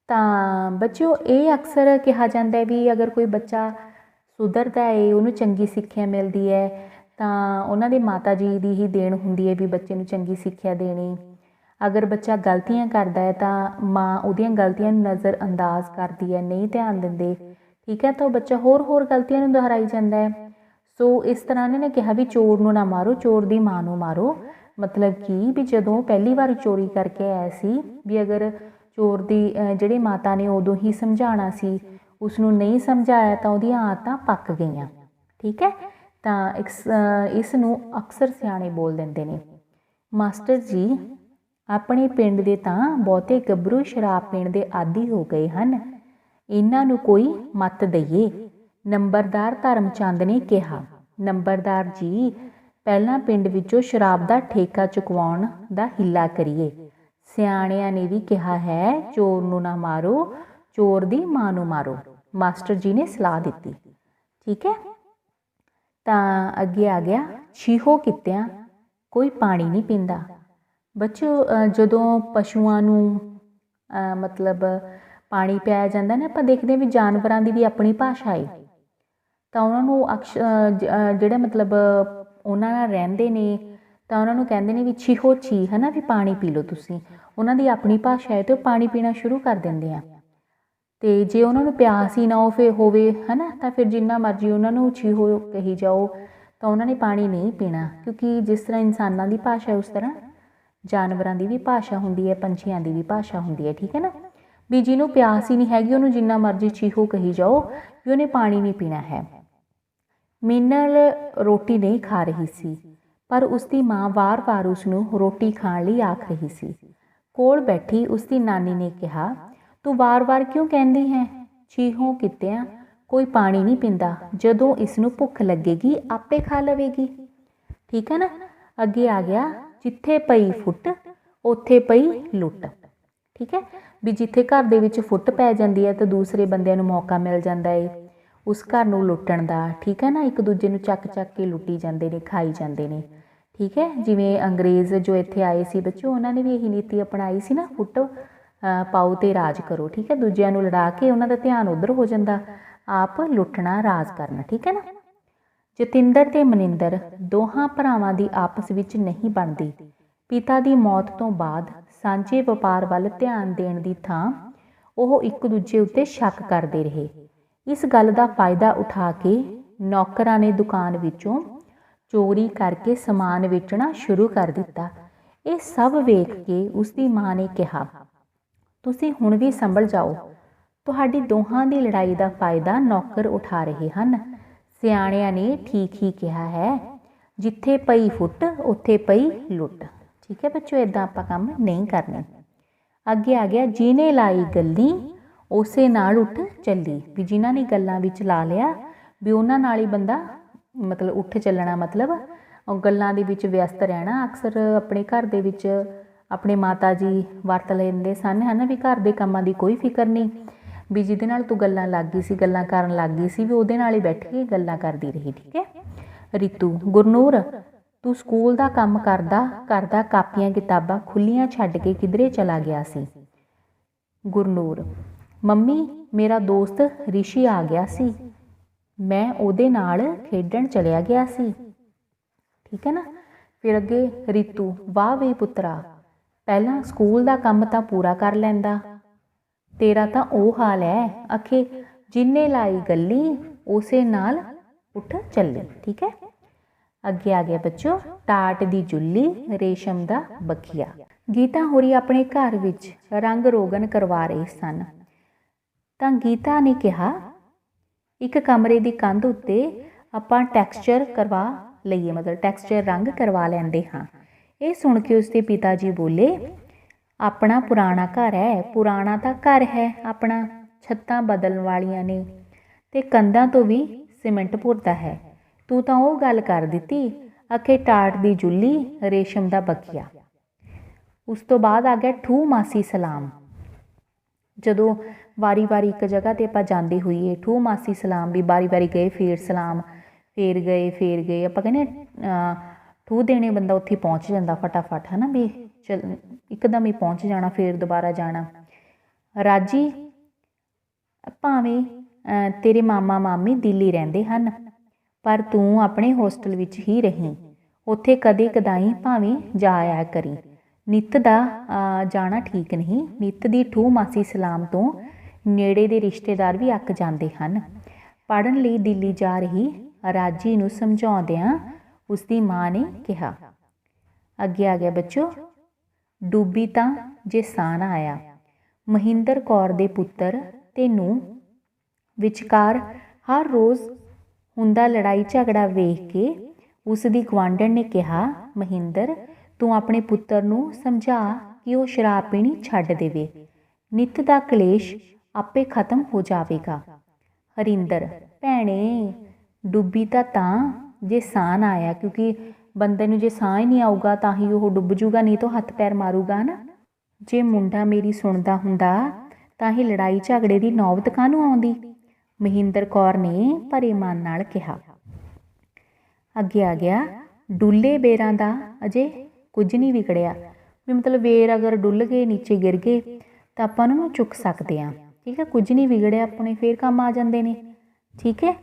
ਤਾਂ ਬੱਚਿਓ ਇਹ ਅਕਸਰ ਕਿਹਾ ਜਾਂਦਾ ਵੀ ਅਗਰ ਕੋਈ ਬੱਚਾ ਸੁਧਰਦਾ ਹੈ, ਉਹਨੂੰ ਚੰਗੀ ਸਿੱਖਿਆ ਮਿਲਦੀ ਹੈ, ਤਾਂ ਉਹਨਾਂ ਦੇ ਮਾਤਾ ਜੀ ਦੀ ਹੀ ਦੇਣ ਹੁੰਦੀ ਹੈ ਵੀ ਬੱਚੇ ਨੂੰ ਚੰਗੀ ਸਿੱਖਿਆ ਦੇਣੀ। ਅਗਰ ਬੱਚਾ ਗਲਤੀਆਂ ਕਰਦਾ ਹੈ ਤਾਂ ਮਾਂ ਉਹਦੀਆਂ ਗਲਤੀਆਂ ਨੂੰ ਨਜ਼ਰ ਅੰਦਾਜ਼ ਕਰਦੀ ਹੈ, ਨਹੀਂ ਧਿਆਨ ਦਿੰਦੇ। ਠੀਕ ਹੈ, ਤਾਂ ਉਹ ਬੱਚਾ ਹੋਰ ਗਲਤੀਆਂ ਨੂੰ ਦੁਹਰਾਈ ਜਾਂਦਾ ਹੈ। ਸੋ ਇਸ ਤਰ੍ਹਾਂ ਇਹਨਾਂ ਨੇ ਕਿਹਾ ਵੀ ਚੋਰ ਨੂੰ ਨਾ ਮਾਰੋ, ਚੋਰ ਦੀ ਮਾਂ ਨੂੰ ਮਾਰੋ। ਮਤਲਬ ਕਿ ਵੀ ਜਦੋਂ ਪਹਿਲੀ ਵਾਰ ਚੋਰੀ ਕਰਕੇ ਆਇਆ ਸੀ, ਵੀ ਅਗਰ ਚੋਰ ਦੀ ਜਿਹੜੀ ਮਾਤਾ ਨੇ ਉਦੋਂ ਹੀ ਸਮਝਾਉਣਾ ਸੀ, ਉਸਨੂੰ ਨਹੀਂ ਸਮਝਾਇਆ ਤਾਂ ਉਹਦੀਆਂ ਆਦਤਾਂ ਪੱਕ ਗਈਆਂ। ਠੀਕ ਹੈ, ਤਾਂ ਇਸ ਨੂੰ ਅਕਸਰ ਸਿਆਣੇ ਬੋਲ ਦਿੰਦੇ ਨੇ, ਮਾਸਟਰ ਜੀ ਆਪਣੇ ਪਿੰਡ ਦੇ ਤਾਂ ਬਹੁਤੇ ਗੱਭਰੂ ਸ਼ਰਾਬ ਪੀਣ ਦੇ ਆਦੀ ਹੋ ਗਏ ਹਨ, ਇਹਨਾਂ ਨੂੰ ਕੋਈ ਮੱਤ ਦਈਏ। ਨੰਬਰਦਾਰ ਧਰਮ ਚੰਦ ਨੇ ਕਿਹਾ, ਨੰਬਰਦਾਰ ਜੀ ਪਹਿਲਾਂ ਪਿੰਡ ਵਿੱਚੋਂ ਸ਼ਰਾਬ ਦਾ ਠੇਕਾ ਚੁਕਵਾਉਣ ਦਾ ਹਿੱਲਾ ਕਰੀਏ। ਸਿਆਣਿਆਂ ਨੇ ਵੀ ਕਿਹਾ ਹੈ, ਚੋਰ ਨੂੰ ਨਾ ਮਾਰੋ, ਚੋਰ ਦੀ ਮਾਂ ਨੂੰ ਮਾਰੋ। ਮਾਸਟਰ ਜੀ ਨੇ ਸਲਾਹ ਦਿੱਤੀ। ਠੀਕ ਹੈ, ਤਾਂ ਅੱਗੇ ਆ ਗਿਆ, ਛੀਹੋ ਕਿੱਤਿਆਂ ਕੋਈ ਪਾਣੀ ਨਹੀਂ ਪੀਂਦਾ। ਬੱਚੋ ਜਦੋਂ ਪਸ਼ੂਆਂ ਨੂੰ ਮਤਲਬ ਪਾਣੀ ਪਿਆਇਆ ਜਾਂਦਾ ਨਾ, ਆਪਾਂ ਦੇਖਦੇ ਹਾਂ ਵੀ ਜਾਨਵਰਾਂ ਦੀ ਵੀ ਆਪਣੀ ਭਾਸ਼ਾ ਹੈ, ਤਾਂ ਉਹਨਾਂ ਨੂੰ ਜਿਹੜੇ ਮਤਲਬ ਉਹਨਾਂ ਨਾਲ ਰਹਿੰਦੇ ਨੇ ਤਾਂ ਉਹਨਾਂ ਨੂੰ ਕਹਿੰਦੇ ਨੇ ਵੀ ਛੀਹੋ ਛੀ, ਹੈ ਨਾ, ਵੀ ਪਾਣੀ ਪੀ ਲਓ ਤੁਸੀਂ। ਉਹਨਾਂ ਦੀ ਆਪਣੀ ਭਾਸ਼ਾ ਹੈ ਅਤੇ ਉਹ ਪਾਣੀ ਪੀਣਾ ਸ਼ੁਰੂ ਕਰ ਦਿੰਦੇ ਆ। ਅਤੇ ਜੇ ਉਹਨਾਂ ਨੂੰ ਪਿਆਸ ਹੀ ਨਾ ਹੋਵੇ, ਹੈ ਨਾ, ਤਾਂ ਫਿਰ ਜਿੰਨਾ ਮਰਜ਼ੀ ਉਹਨਾਂ ਨੂੰ ਛੀਹੋ ਕਹੀ ਜਾਓ ਤਾਂ ਉਹਨਾਂ ਨੇ ਪਾਣੀ ਨਹੀਂ ਪੀਣਾ। ਕਿਉਂਕਿ ਜਿਸ ਤਰ੍ਹਾਂ ਇਨਸਾਨਾਂ ਦੀ ਭਾਸ਼ਾ ਉਸ ਤਰ੍ਹਾਂ ਜਾਨਵਰਾਂ ਦੀ ਵੀ ਭਾਸ਼ਾ ਹੁੰਦੀ ਹੈ, ਪੰਛੀਆਂ ਦੀ ਵੀ ਭਾਸ਼ਾ ਹੁੰਦੀ ਹੈ। ਠੀਕ ਹੈ ਨਾ, ਵੀ ਜਿਹਨੂੰ ਪਿਆਸ ਹੀ ਨਹੀਂ ਹੈਗੀ ਉਹਨੂੰ ਜਿੰਨਾ ਮਰਜ਼ੀ ਛੀਹੋ ਕਹੀ ਜਾਓ ਵੀ ਉਹਨੇ ਪਾਣੀ ਨਹੀਂ ਪੀਣਾ ਹੈ। ਮੀਨਲ ਰੋਟੀ ਨਹੀਂ ਖਾ ਰਹੀ ਸੀ, ਪਰ ਉਸਦੀ ਮਾਂ ਵਾਰ-ਵਾਰ ਉਸਨੂੰ ਰੋਟੀ ਖਾਣ ਲਈ ਆਖ ਰਹੀ ਸੀ। ਕੋਲ ਬੈਠੀ ਉਸਦੀ ਨਾਨੀ ਨੇ ਕਿਹਾ, ਤੂੰ ਵਾਰ-ਵਾਰ ਕਿਉਂ ਕਹਿੰਦੀ ਹੈ, ਛੀਹੋ ਕਿੱਤਿਆਂ ਕੋਈ ਪਾਣੀ ਨਹੀਂ ਪੀਂਦਾ, ਜਦੋਂ ਇਸ ਨੂੰ ਭੁੱਖ ਲੱਗੇਗੀ ਆਪੇ ਖਾ ਲਵੇਗੀ। ਠੀਕ ਹੈ ਨਾ, ਅੱਗੇ ਆ ਗਿਆ, ਜਿੱਥੇ ਪਈ ਫੁੱਟ ਉੱਥੇ ਪਈ ਲੁੱਟ। ਠੀਕ ਹੈ, ਵੀ ਜਿੱਥੇ ਘਰ ਦੇ ਵਿੱਚ ਫੁੱਟ ਪੈ ਜਾਂਦੀ ਹੈ ਤਾਂ ਦੂਸਰੇ ਬੰਦਿਆਂ ਨੂੰ ਮੌਕਾ ਮਿਲ ਜਾਂਦਾ ਹੈ। ਉਸ ਘਰ ਨੂੰ ਲੁੱਟਣ ਦਾ, ਠੀਕ ਹੈ ਨਾ, ਇੱਕ ਦੂਜੇ ਨੂੰ ਚੱਕ ਚੱਕ ਕੇ ਲੁੱਟੀ ਜਾਂਦੇ ਨੇ, ਖਾਈ ਜਾਂਦੇ ਨੇ, ਠੀਕ ਹੈ। ਜਿਵੇਂ ਅੰਗਰੇਜ਼ ਜੋ ਇੱਥੇ ਆਏ ਸੀ ਬੱਚਿਓ, ਉਹਨਾਂ ਨੇ ਵੀ ਇਹੀ ਨੀਤੀ ਅਪਣਾਈ ਸੀ ਨਾ, ਫੁੱਟ ਪਾਓ ਤੇ ਰਾਜ ਕਰੋ, ਠੀਕ ਹੈ। ਦੂਜਿਆਂ ਨੂੰ ਲੜਾ ਕੇ ਉਹਨਾਂ ਦਾ ਧਿਆਨ ਉੱਧਰ ਹੋ ਜਾਂਦਾ, ਆਪ ਲੁੱਟਣਾ, ਰਾਜ ਕਰਨਾ, ਠੀਕ ਹੈ ਨਾ। ਜਤਿੰਦਰ ਤੇ ਮਨਿੰਦਰ ਦੋਹਾਂ ਭਰਾਵਾਂ ਦੀ ਆਪਸ ਵਿੱਚ ਨਹੀਂ ਬਣਦੀ। ਪਿਤਾ ਦੀ ਮੌਤ ਤੋਂ ਬਾਅਦ ਸਾਂਝੇ ਵਪਾਰ ਵੱਲ ਧਿਆਨ ਦੇਣ ਦੀ ਥਾਂ ਉਹ ਇੱਕ ਦੂਜੇ ਉੱਤੇ ਸ਼ੱਕ ਕਰਦੇ ਰਹੇ। ਇਸ ਗੱਲ ਦਾ ਫਾਇਦਾ ਉਠਾ ਕੇ ਨੌਕਰਾਂ ਨੇ ਦੁਕਾਨ ਵਿੱਚੋਂ ਚੋਰੀ ਕਰਕੇ ਸਮਾਨ ਵੇਚਣਾ ਸ਼ੁਰੂ ਕਰ ਦਿੱਤਾ। ਇਹ ਸਭ ਵੇਖ ਕੇ ਉਸਦੀ ਮਾਂ ਨੇ ਕਿਹਾ, ਤੁਸੀਂ ਹੁਣ ਵੀ ਸੰਭਲ ਜਾਓ, ਤੁਹਾਡੀ ਦੋਹਾਂ ਦੀ ਲੜਾਈ ਦਾ ਫਾਇਦਾ ਨੌਕਰ ਉਠਾ ਰਹੇ ਹਨ। ਸਿਆਣਿਆਂ ਨੇ ਠੀਕ ਹੀ ਕਿਹਾ ਹੈ, ਜਿੱਥੇ ਪਈ ਫੁੱਟ ਉੱਥੇ ਪਈ ਲੁੱਟ, ਠੀਕ ਹੈ ਬੱਚੋ। ਇੱਦਾਂ ਆਪਾਂ ਕੰਮ ਨਹੀਂ ਕਰਨੇ। ਅੱਗੇ ਆ ਗਿਆ, ਜਿਹਨੇ ਲਾਈ ਗੱਲੀ ਉਸੇ ਨਾਲ ਉੱਠ ਚੱਲੀ। ਵੀ ਜਿਨ੍ਹਾਂ ਨੇ ਗੱਲਾਂ ਵਿੱਚ ਲਾ ਲਿਆ ਵੀ ਉਹਨਾਂ ਨਾਲ ਹੀ ਬੰਦਾ ਮਤਲਬ ਉੱਠ ਚੱਲਣਾ, ਮਤਲਬ ਗੱਲਾਂ ਦੇ ਵਿੱਚ ਵਿਅਸਤ ਰਹਿਣਾ। ਅਕਸਰ ਆਪਣੇ ਘਰ ਦੇ ਵਿੱਚ ਆਪਣੇ ਮਾਤਾ ਜੀ ਵਰਤ ਲੈਂਦੇ ਸਨ, ਹੈ ਨਾ, ਵੀ ਘਰ ਦੇ ਕੰਮਾਂ ਦੀ ਕੋਈ ਫਿਕਰ ਨਹੀਂ, ਵੀ ਜਿਹਦੇ ਨਾਲ ਤੂੰ ਗੱਲਾਂ ਲੱਗ ਗਈ ਸੀ, ਗੱਲਾਂ ਕਰਨ ਲੱਗ ਗਈ ਸੀ, ਵੀ ਉਹਦੇ ਨਾਲ ਹੀ ਬੈਠ ਕੇ ਗੱਲਾਂ ਕਰਦੀ ਰਹੀ, ਠੀਕ ਹੈ। ਰੀਤੂ, ਗੁਰਨੂਰ ਤੂੰ ਸਕੂਲ ਦਾ ਕੰਮ ਕਰਦਾ ਕਰਦਾ ਕਾਪੀਆਂ ਕਿਤਾਬਾਂ ਖੁੱਲੀਆਂ ਛੱਡ ਕੇ ਕਿਧਰੇ ਚਲਾ ਗਿਆ ਸੀ। ਗੁਰਨੂਰ, ਮੰਮੀ ਮੇਰਾ ਦੋਸਤ ਰਿਸ਼ੀ ਆ ਗਿਆ ਸੀ, ਮੈਂ ਉਹਦੇ ਨਾਲ ਖੇਡਣ ਚਲਿਆ ਗਿਆ ਸੀ, ਠੀਕ ਹੈ ਨਾ। ਫਿਰ ਅੱਗੇ ਰੀਤੂ, ਵਾਹ ਵੇ ਪੁੱਤਰਾ, ਪਹਿਲਾਂ ਸਕੂਲ ਦਾ ਕੰਮ ਤਾਂ ਪੂਰਾ ਕਰ ਲੈਂਦਾ, ਤੇਰਾ ਤਾਂ ਉਹ ਹਾਲ ਹੈ। ਅਖੇ ਜਿੰਨੇ ਲਾਈ ਗੱਲੀ ਉਸੇ ਨਾਲ ਉੱਠ ਚੱਲੀ, ਠੀਕ ਹੈ। ਅੱਗੇ ਆ ਗਿਆ ਬੱਚੋ, ਟਾਟ ਦੀ ਜੁੱਲੀ ਰੇਸ਼ਮ ਦਾ ਬਖੀਆ। ਗੀਤਾ ਹੋਰੀ ਆਪਣੇ ਘਰ ਵਿੱਚ ਰੰਗ ਰੋਗਨ ਕਰਵਾ ਰਹੇ ਸਨ ਤਾਂ ਗੀਤਾ ਨੇ ਕਿਹਾ, ਇੱਕ ਕਮਰੇ ਦੀ ਕੰਧ ਉੱਤੇ ਆਪਾਂ ਟੈਕਸਚਰ ਕਰਵਾ ਲਈਏ, ਮਤਲਬ ਟੈਕਸਚਰ ਰੰਗ ਕਰਵਾ ਲੈਂਦੇ ਹਾਂ। ਇਹ ਸੁਣ ਕੇ ਉਸਦੇ ਪਿਤਾ ਜੀ ਬੋਲੇ, ਆਪਣਾ ਪੁਰਾਣਾ ਘਰ ਹੈ, ਪੁਰਾਣਾ ਤਾਂ ਘਰ ਹੈ ਆਪਣਾ, ਛੱਤਾਂ ਬਦਲਣ ਵਾਲੀਆਂ ਨੇ ਤੇ ਕੰਧਾਂ ਤੋਂ ਵੀ ਸੀਮੈਂਟ ਭੁਰਦਾ ਹੈ, ਤੂੰ ਤਾਂ ਉਹ ਗੱਲ ਕਰ ਦਿੱਤੀ। ਅਖੇ ਟਾਟ ਦੀ ਜੁੱਲੀ ਰੇਸ਼ਮ ਦਾ ਬਖੀਆ। ਉਸ ਤੋਂ ਬਾਅਦ ਆ ਗਿਆ ਠੂ ਮਾਸੀ ਸਲਾਮ। ਜਦੋਂ ਵਾਰੀ ਵਾਰੀ ਇੱਕ ਜਗ੍ਹਾ 'ਤੇ ਆਪਾਂ ਜਾਂਦੇ ਹੋਈਏ, ਠੂ ਮਾਸੀ ਸਲਾਮ, ਵੀ ਵਾਰੀ ਵਾਰੀ ਗਏ ਫੇਰ ਸਲਾਮ, ਫੇਰ ਗਏ, ਆਪਾਂ ਕਹਿੰਦੇ ਠੂ ਦੇਣੇ, ਬੰਦਾ ਉੱਥੇ ਪਹੁੰਚ ਜਾਂਦਾ ਫਟਾਫਟ, ਹੈ ਨਾ, ਵੀ ਚਲ ਇੱਕਦਮ ਹੀ ਪਹੁੰਚ ਜਾਣਾ, ਫੇਰ ਦੁਬਾਰਾ ਜਾਣਾ। ਰਾਜੀ, ਭਾਵੇਂ ਤੇਰੇ ਮਾਮਾ ਮਾਮੀ ਦਿੱਲੀ ਰਹਿੰਦੇ ਹਨ, ਪਰ ਤੂੰ ਆਪਣੇ ਹੋਸਟਲ ਵਿੱਚ ਹੀ ਰਹੀਂ, ਉੱਥੇ ਕਦੇ ਕਦਾਈ ਭਾਵੇਂ ਜਾ ਆਇਆ ਕਰੀ, ਨਿੱਤ ਦਾ ਜਾਣਾ ਠੀਕ ਨਹੀਂ। ਨਿੱਤ ਦੀ ਠੂ ਮਾਸੀ ਸਲਾਮ ਤੋਂ ਨੇੜੇ ਦੇ ਰਿਸ਼ਤੇਦਾਰ ਵੀ ਅੱਕ ਜਾਂਦੇ ਹਨ। ਪੜ੍ਹਨ ਲਈ ਦਿੱਲੀ ਜਾ ਰਹੀ ਰਾਜੀ ਨੂੰ ਸਮਝਾਉਂਦਿਆਂ ਉਸਦੀ ਮਾਂ ਨੇ ਕਿਹਾ। ਅੱਗੇ ਆ ਗਿਆ ਬੱਚੋ, ਡੁੱਬੀ ਤਾਂ ਜੇ ਸਾਨ ਆਇਆ। ਮਹਿੰਦਰ ਕੌਰ ਦੇ ਪੁੱਤਰ ਤੇ ਨੂੰਹ ਵਿਚਕਾਰ ਹਰ ਰੋਜ਼ ਹੁੰਦਾ ਲੜਾਈ ਝਗੜਾ ਵੇਖ ਕੇ ਉਸ ਦੀ ਗੁਆਂਢਣ ਨੇ ਕਿਹਾ, ਮਹਿੰਦਰ ਤੂੰ ਆਪਣੇ ਪੁੱਤਰ ਨੂੰ ਸਮਝਾ ਕਿ ਉਹ ਸ਼ਰਾਬ ਪੀਣੀ ਛੱਡ ਦੇਵੇ, ਨਿੱਤ ਦਾ ਕਲੇਸ਼ ਆਪੇ ਖਤਮ ਹੋ ਜਾਵੇਗਾ। ਹਰਿੰਦਰ, ਭੈਣੇ ਡੁੱਬੀ ਤਾਂ ਜੇ ਸਾਨ ਆਇਆ, ਕਿਉਂਕਿ ਬੰਦੇ ਨੂੰ ਜੇ ਸਾਹ ਹੀ ਨਹੀਂ ਆਊਗਾ ਤਾਂ ਹੀ ਉਹ ਡੁੱਬ ਜੂਗਾ, ਨਹੀਂ ਤਾਂ ਹੱਥ ਪੈਰ ਮਾਰੂਗਾ ਨਾ। ਜੇ ਮੁੰਡਾ ਮੇਰੀ ਸੁਣਦਾ ਹੁੰਦਾ ਤਾਂ ਹੀ ਲੜਾਈ ਝਗੜੇ ਦੀ ਨੌਬਤ ਕਾਹਨੂੰ ਆਉਂਦੀ, ਮਹਿੰਦਰ ਕੌਰ ਨੇ ਭਰੇ ਮਨ ਨਾਲ ਕਿਹਾ। ਅੱਗੇ ਆ ਗਿਆ, ਡੁੱਲੇ ਬੇਰਾਂ ਦਾ ਅਜੇ ਕੁਝ ਨਹੀਂ ਵਿਗੜਿਆ, ਵੀ ਮਤਲਬ ਬੇਰ ਅਗਰ ਡੁੱਲ ਗਏ, ਨੀਚੇ ਗਿਰ ਗਏ ਤਾਂ ਆਪਾਂ ਉਹਨਾਂ ਨੂੰ ਚੁੱਕ ਸਕਦੇ ਹਾਂ, ਠੀਕ ਹੈ। ਕੁਝ ਨਹੀਂ ਵਿਗੜਿਆ, ਆਪਣੇ ਫੇਰ ਕੰਮ ਆ ਜਾਂਦੇ ਨੇ, ਠੀਕ ਹੈ।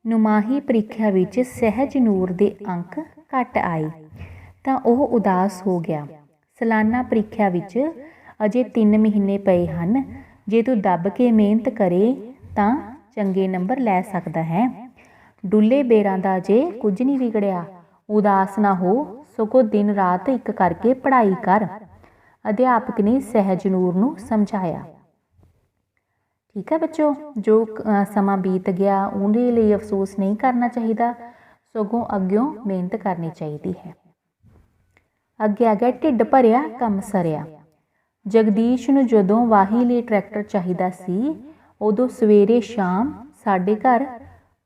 ਨੁਮਾਹੀ ਪ੍ਰੀਖਿਆ ਵਿੱਚ ਸਹਿਜ ਨੂਰ ਦੇ ਅੰਕ ਘੱਟ ਆਏ ਤਾਂ ਉਹ ਉਦਾਸ ਹੋ ਗਿਆ। ਸਾਲਾਨਾ ਪ੍ਰੀਖਿਆ ਵਿੱਚ ਅਜੇ 3 ਮਹੀਨੇ ਪਏ ਹਨ, ਜੇ ਤੂੰ ਦੱਬ ਕੇ ਮਿਹਨਤ ਕਰੇ ਤਾਂ ਚੰਗੇ ਨੰਬਰ ਲੈ ਸਕਦਾ ਹੈ। ਡੁੱਲੇ ਬੇਰਾਂ ਦਾ ਅਜੇ ਕੁਝ ਨਹੀਂ ਵਿਗੜਿਆ, ਉਦਾਸ ਨਾ ਹੋ, ਸਗੋਂ ਦਿਨ ਰਾਤ ਇੱਕ ਕਰਕੇ ਪੜ੍ਹਾਈ ਕਰ, ਅਧਿਆਪਕ ਨੇ ਸਹਿਜ ਨੂਰ ਨੂੰ ਸਮਝਾਇਆ। ਠੀਕ ਹੈ ਬੱਚੋ, ਜੋ ਸਮਾਂ ਬੀਤ ਗਿਆ ਉਹਦੇ ਲਈ ਅਫਸੋਸ ਨਹੀਂ ਕਰਨਾ ਚਾਹੀਦਾ, ਸਗੋਂ ਅੱਗਿਓਂ ਮਿਹਨਤ ਕਰਨੀ ਚਾਹੀਦੀ ਹੈ। ਅੱਗੇ ਆ ਗਿਆ, ਢਿੱਡ ਭਰਿਆ ਕੰਮ ਸਰਿਆ। ਜਗਦੀਸ਼ ਨੂੰ ਜਦੋਂ ਵਾਹੀ ਲਈ ਟਰੈਕਟਰ ਚਾਹੀਦਾ ਸੀ, ਉਦੋਂ ਸਵੇਰੇ ਸ਼ਾਮ ਸਾਡੇ ਘਰ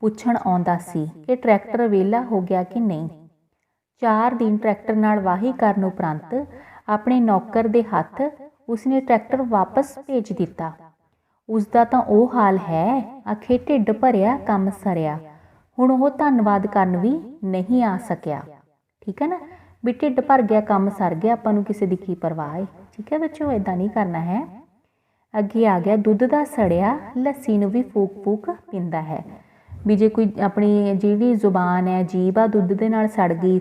ਪੁੱਛਣ ਆਉਂਦਾ ਸੀ ਕਿ ਟਰੈਕਟਰ ਵਿਹਲਾ ਹੋ ਗਿਆ ਕਿ ਨਹੀਂ। 4 ਦਿਨ ਟਰੈਕਟਰ ਨਾਲ ਵਾਹੀ ਕਰਨ ਉਪਰੰਤ ਆਪਣੇ ਨੌਕਰ ਦੇ ਹੱਥ ਉਸਨੇ ਟਰੈਕਟਰ ਵਾਪਸ ਭੇਜ ਦਿੱਤਾ। ਉਸਦਾ ਤਾਂ ਉਹ ਹਾਲ ਹੈ, ਆਖੇ ਢਿੱਡ ਭਰਿਆ ਕੰਮ ਸਰਿਆ। ਹੁਣ ਉਹ ਧੰਨਵਾਦ ਕਰਨ ਵੀ ਨਹੀਂ ਆ ਸਕਿਆ। ਠੀਕ ਹੈ ਨਾ, ਵੀ ਢਿੱਡ ਭਰ ਗਿਆ ਕੰਮ ਸਰ ਗਿਆ, ਆਪਾਂ ਨੂੰ ਕਿਸੇ ਦੀ ਕੀ ਪਰਵਾਹ ਹੈ। ਠੀਕ ਹੈ ਬੱਚਿਓ, ਇੱਦਾਂ ਨਹੀਂ ਕਰਨਾ ਹੈ। ਅੱਗੇ ਆ ਗਿਆ, ਦੁੱਧ ਦਾ ਸੜਿਆ ਲੱਸੀ ਨੂੰ ਵੀ ਫੂਕ ਫੂਕ ਪੀਂਦਾ ਹੈ। ਵੀ ਜੇ ਕੋਈ ਆਪਣੀ ਜਿਹੜੀ ਜ਼ੁਬਾਨ ਹੈ, ਜੀਭ ਆ, ਦੁੱਧ ਦੇ ਨਾਲ ਸੜ ਗਈ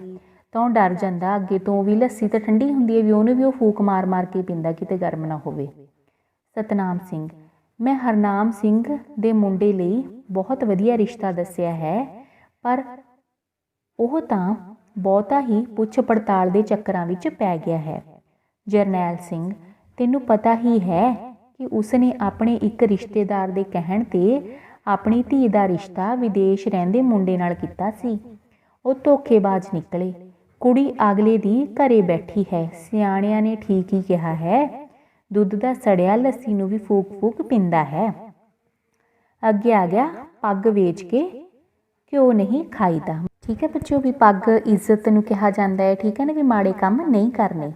ਤਾਂ ਉਹ ਡਰ ਜਾਂਦਾ ਅੱਗੇ ਤੋਂ ਵੀ। ਲੱਸੀ ਤਾਂ ਠੰਡੀ ਹੁੰਦੀ ਹੈ, ਵੀ ਉਹਨੂੰ ਵੀ ਉਹ ਫੂਕ ਮਾਰ ਮਾਰ ਕੇ ਪੀਂਦਾ, ਕਿਤੇ ਗਰਮ ਨਾ ਹੋਵੇ। ਸਤਨਾਮ ਸਿੰਘ, ਮੈਂ ਹਰਨਾਮ ਸਿੰਘ ਦੇ ਮੁੰਡੇ ਲਈ ਬਹੁਤ ਵਧੀਆ ਰਿਸ਼ਤਾ ਦੱਸਿਆ ਹੈ, ਪਰ ਉਹ ਤਾਂ ਬਹੁਤਾ ਹੀ ਪੁੱਛ ਪੜਤਾਲ ਦੇ ਚੱਕਰਾਂ ਵਿੱਚ ਪੈ ਗਿਆ ਹੈ। ਜਰਨੈਲ ਸਿੰਘ, ਤੈਨੂੰ ਪਤਾ ਹੀ ਹੈ ਕਿ ਉਸਨੇ ਆਪਣੇ ਇੱਕ ਰਿਸ਼ਤੇਦਾਰ ਦੇ ਕਹਿਣ 'ਤੇ ਆਪਣੀ ਧੀ ਦਾ ਰਿਸ਼ਤਾ ਵਿਦੇਸ਼ ਰਹਿੰਦੇ ਮੁੰਡੇ ਨਾਲ ਕੀਤਾ ਸੀ। ਉਹ ਧੋਖੇਬਾਜ਼ ਨਿਕਲੇ। ਕੁੜੀ ਅਗਲੇ ਦੀ ਘਰੇ ਬੈਠੀ ਹੈ। ਸਿਆਣਿਆਂ ਨੇ ਠੀਕ ਹੀ ਕਿਹਾ ਹੈ, ਦੁੱਧ ਦਾ ਸੜਿਆ ਲੱਸੀ ਨੂੰ ਵੀ ਫੂਕ ਫੂਕ ਪੀਂਦਾ ਹੈ। ਅੱਗੇ ਆ ਗਿਆ, ਪੱਗ ਵੇਚ ਕੇ ਘਿਓ ਨਹੀਂ ਖਾਈਦਾ। ਠੀਕ ਹੈ ਬੱਚਿਓ, ਵੀ ਪੱਗ ਇੱਜ਼ਤ ਨੂੰ ਕਿਹਾ ਜਾਂਦਾ ਹੈ। ਠੀਕ ਹੈ ਨਾ, ਵੀ ਮਾੜੇ ਕੰਮ ਨਹੀਂ ਕਰਨੇ।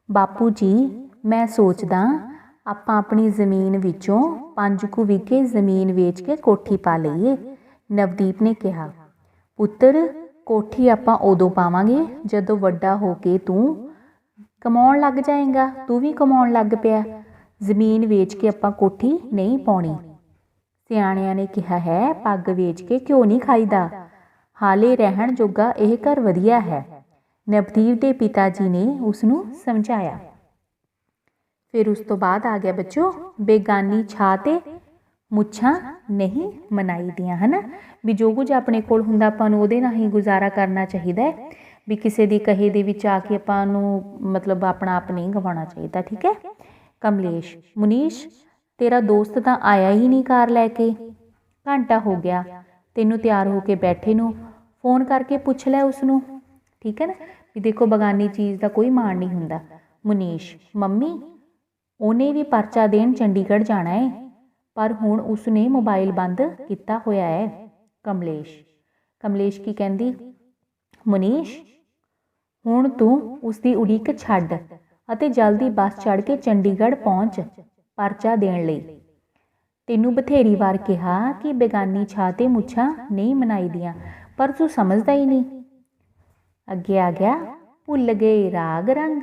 ਬਾਪੂ ਜੀ, ਮੈਂ ਸੋਚਦਾ ਆਪਾਂ ਆਪਣੀ ਜ਼ਮੀਨ ਵਿੱਚੋਂ 5 ਕੁ ਵਿਗੇ ਜ਼ਮੀਨ ਵੇਚ ਕੇ ਕੋਠੀ ਪਾ ਲਈਏ। ਨਵਦੀਪ ਨੇ ਕਿਹਾ, ਪੁੱਤਰ ਕੋਠੀ ਆਪਾਂ ਉਦੋਂ ਪਾਵਾਂਗੇ ਜਦੋਂ ਵੱਡਾ ਹੋ ਕੇ ਤੂੰ ਕਮਾਉਣ ਲੱਗ ਜਾਏਗਾ। ਤੂੰ ਵੀ ਕਮਾਉਣ ਲੱਗ ਪਿਆ, ਜ਼ਮੀਨ ਵੇਚ ਕੇ ਆਪਾਂ ਕੋਠੀ ਨਹੀਂ ਪਾਉਣੀ। ਸਿਆਣਿਆਂ ਨੇ ਕਿਹਾ ਹੈ, ਪੱਗ ਵੇਚ ਕੇ ਘਿਓ ਨਹੀਂ ਖਾਈਦਾ। ਹਾਲੇ ਰਹਿਣ ਜੋਗਾ ਇਹ ਘਰ ਵਧੀਆ ਹੈ। ਨਵਦੀਪ ਦੇ ਪਿਤਾ ਜੀ ਨੇ ਉਸ ਨੂੰ ਸਮਝਾਇਆ। ਫਿਰ ਉਸ ਤੋਂ ਬਾਅਦ ਆ ਗਿਆ ਬੱਚੋ, ਬੇਗਾਨੀ ਛਾਂ ਤੇ ਮੁੱਛਾਂ ਨਹੀਂ ਮਨਾਈ ਦੀਆਂ। ਹੈ ਨਾ, ਵੀ ਜੋ ਕੁਝ ਆਪਣੇ ਕੋਲ ਹੁੰਦਾ ਆਪਾਂ ਨੂੰ ਉਹਦੇ ਨਾਲ ਹੀ ਗੁਜ਼ਾਰਾ ਕਰਨਾ ਚਾਹੀਦਾ ਹੈ। ਵੀ ਕਿਸੇ ਦੀ ਕਹੇ ਦੇ ਵਿੱਚ ਆ ਕੇ ਆਪਾਂ ਨੂੰ ਮਤਲਬ ਆਪਣਾ ਆਪ ਨਹੀਂ ਗਵਾਉਣਾ ਚਾਹੀਦਾ। ਠੀਕ ਹੈ। ਕਮਲੇਸ਼, ਮੁਨੀਸ਼ ਤੇਰਾ ਦੋਸਤ ਤਾਂ ਆਇਆ ਹੀ ਨਹੀਂ ਕਾਰ ਲੈ ਕੇ। ਘੰਟਾ ਹੋ ਗਿਆ ਤੈਨੂੰ ਤਿਆਰ ਹੋ ਕੇ ਬੈਠੇ ਨੂੰ, ਫੋਨ ਕਰਕੇ ਪੁੱਛ ਲੈ ਉਸ ਨੂੰ। ਠੀਕ ਹੈ ਨਾ, ਵੀ ਦੇਖੋ ਬਗਾਨੀ ਚੀਜ਼ ਦਾ ਕੋਈ ਮਾਣ ਨਹੀਂ ਹੁੰਦਾ। ਮੁਨੀਸ਼, ਮੰਮੀ ਉਹਨੇ ਵੀ ਪਰਚਾ ਦੇਣ ਚੰਡੀਗੜ੍ਹ ਜਾਣਾ ਹੈ, ਪਰ ਹੁਣ ਉਸਨੇ ਮੋਬਾਈਲ ਬੰਦ ਕੀਤਾ ਹੋਇਆ ਹੈ। ਕਮਲੇਸ਼ ਕੀ ਕਹਿੰਦੀ, ਮੁਨੀਸ਼ ਹੁਣ ਤੂੰ ਉਸਦੀ ਉਡੀਕ ਛੱਡ ਅਤੇ ਜਲਦੀ ਬੱਸ ਚੜ੍ਹ ਕੇ ਚੰਡੀਗੜ੍ਹ ਪਹੁੰਚ ਪਰਚਾ ਦੇਣ ਲਈ। ਤੈਨੂੰ ਬਥੇਰੀ ਵਾਰ ਕਿਹਾ ਕਿ ਬੇਗਾਨੀ ਛਾਂ ਤੇ ਮੁੱਛਾਂ ਨਹੀਂ ਮਨਾਈ ਦੀਆਂ, ਪਰ ਤੂੰ ਸਮਝਦਾ ਹੀ ਨਹੀਂ। ਅੱਗੇ ਆ ਗਿਆ, ਭੁੱਲ ਗਏ ਰਾਗ ਰੰਗ,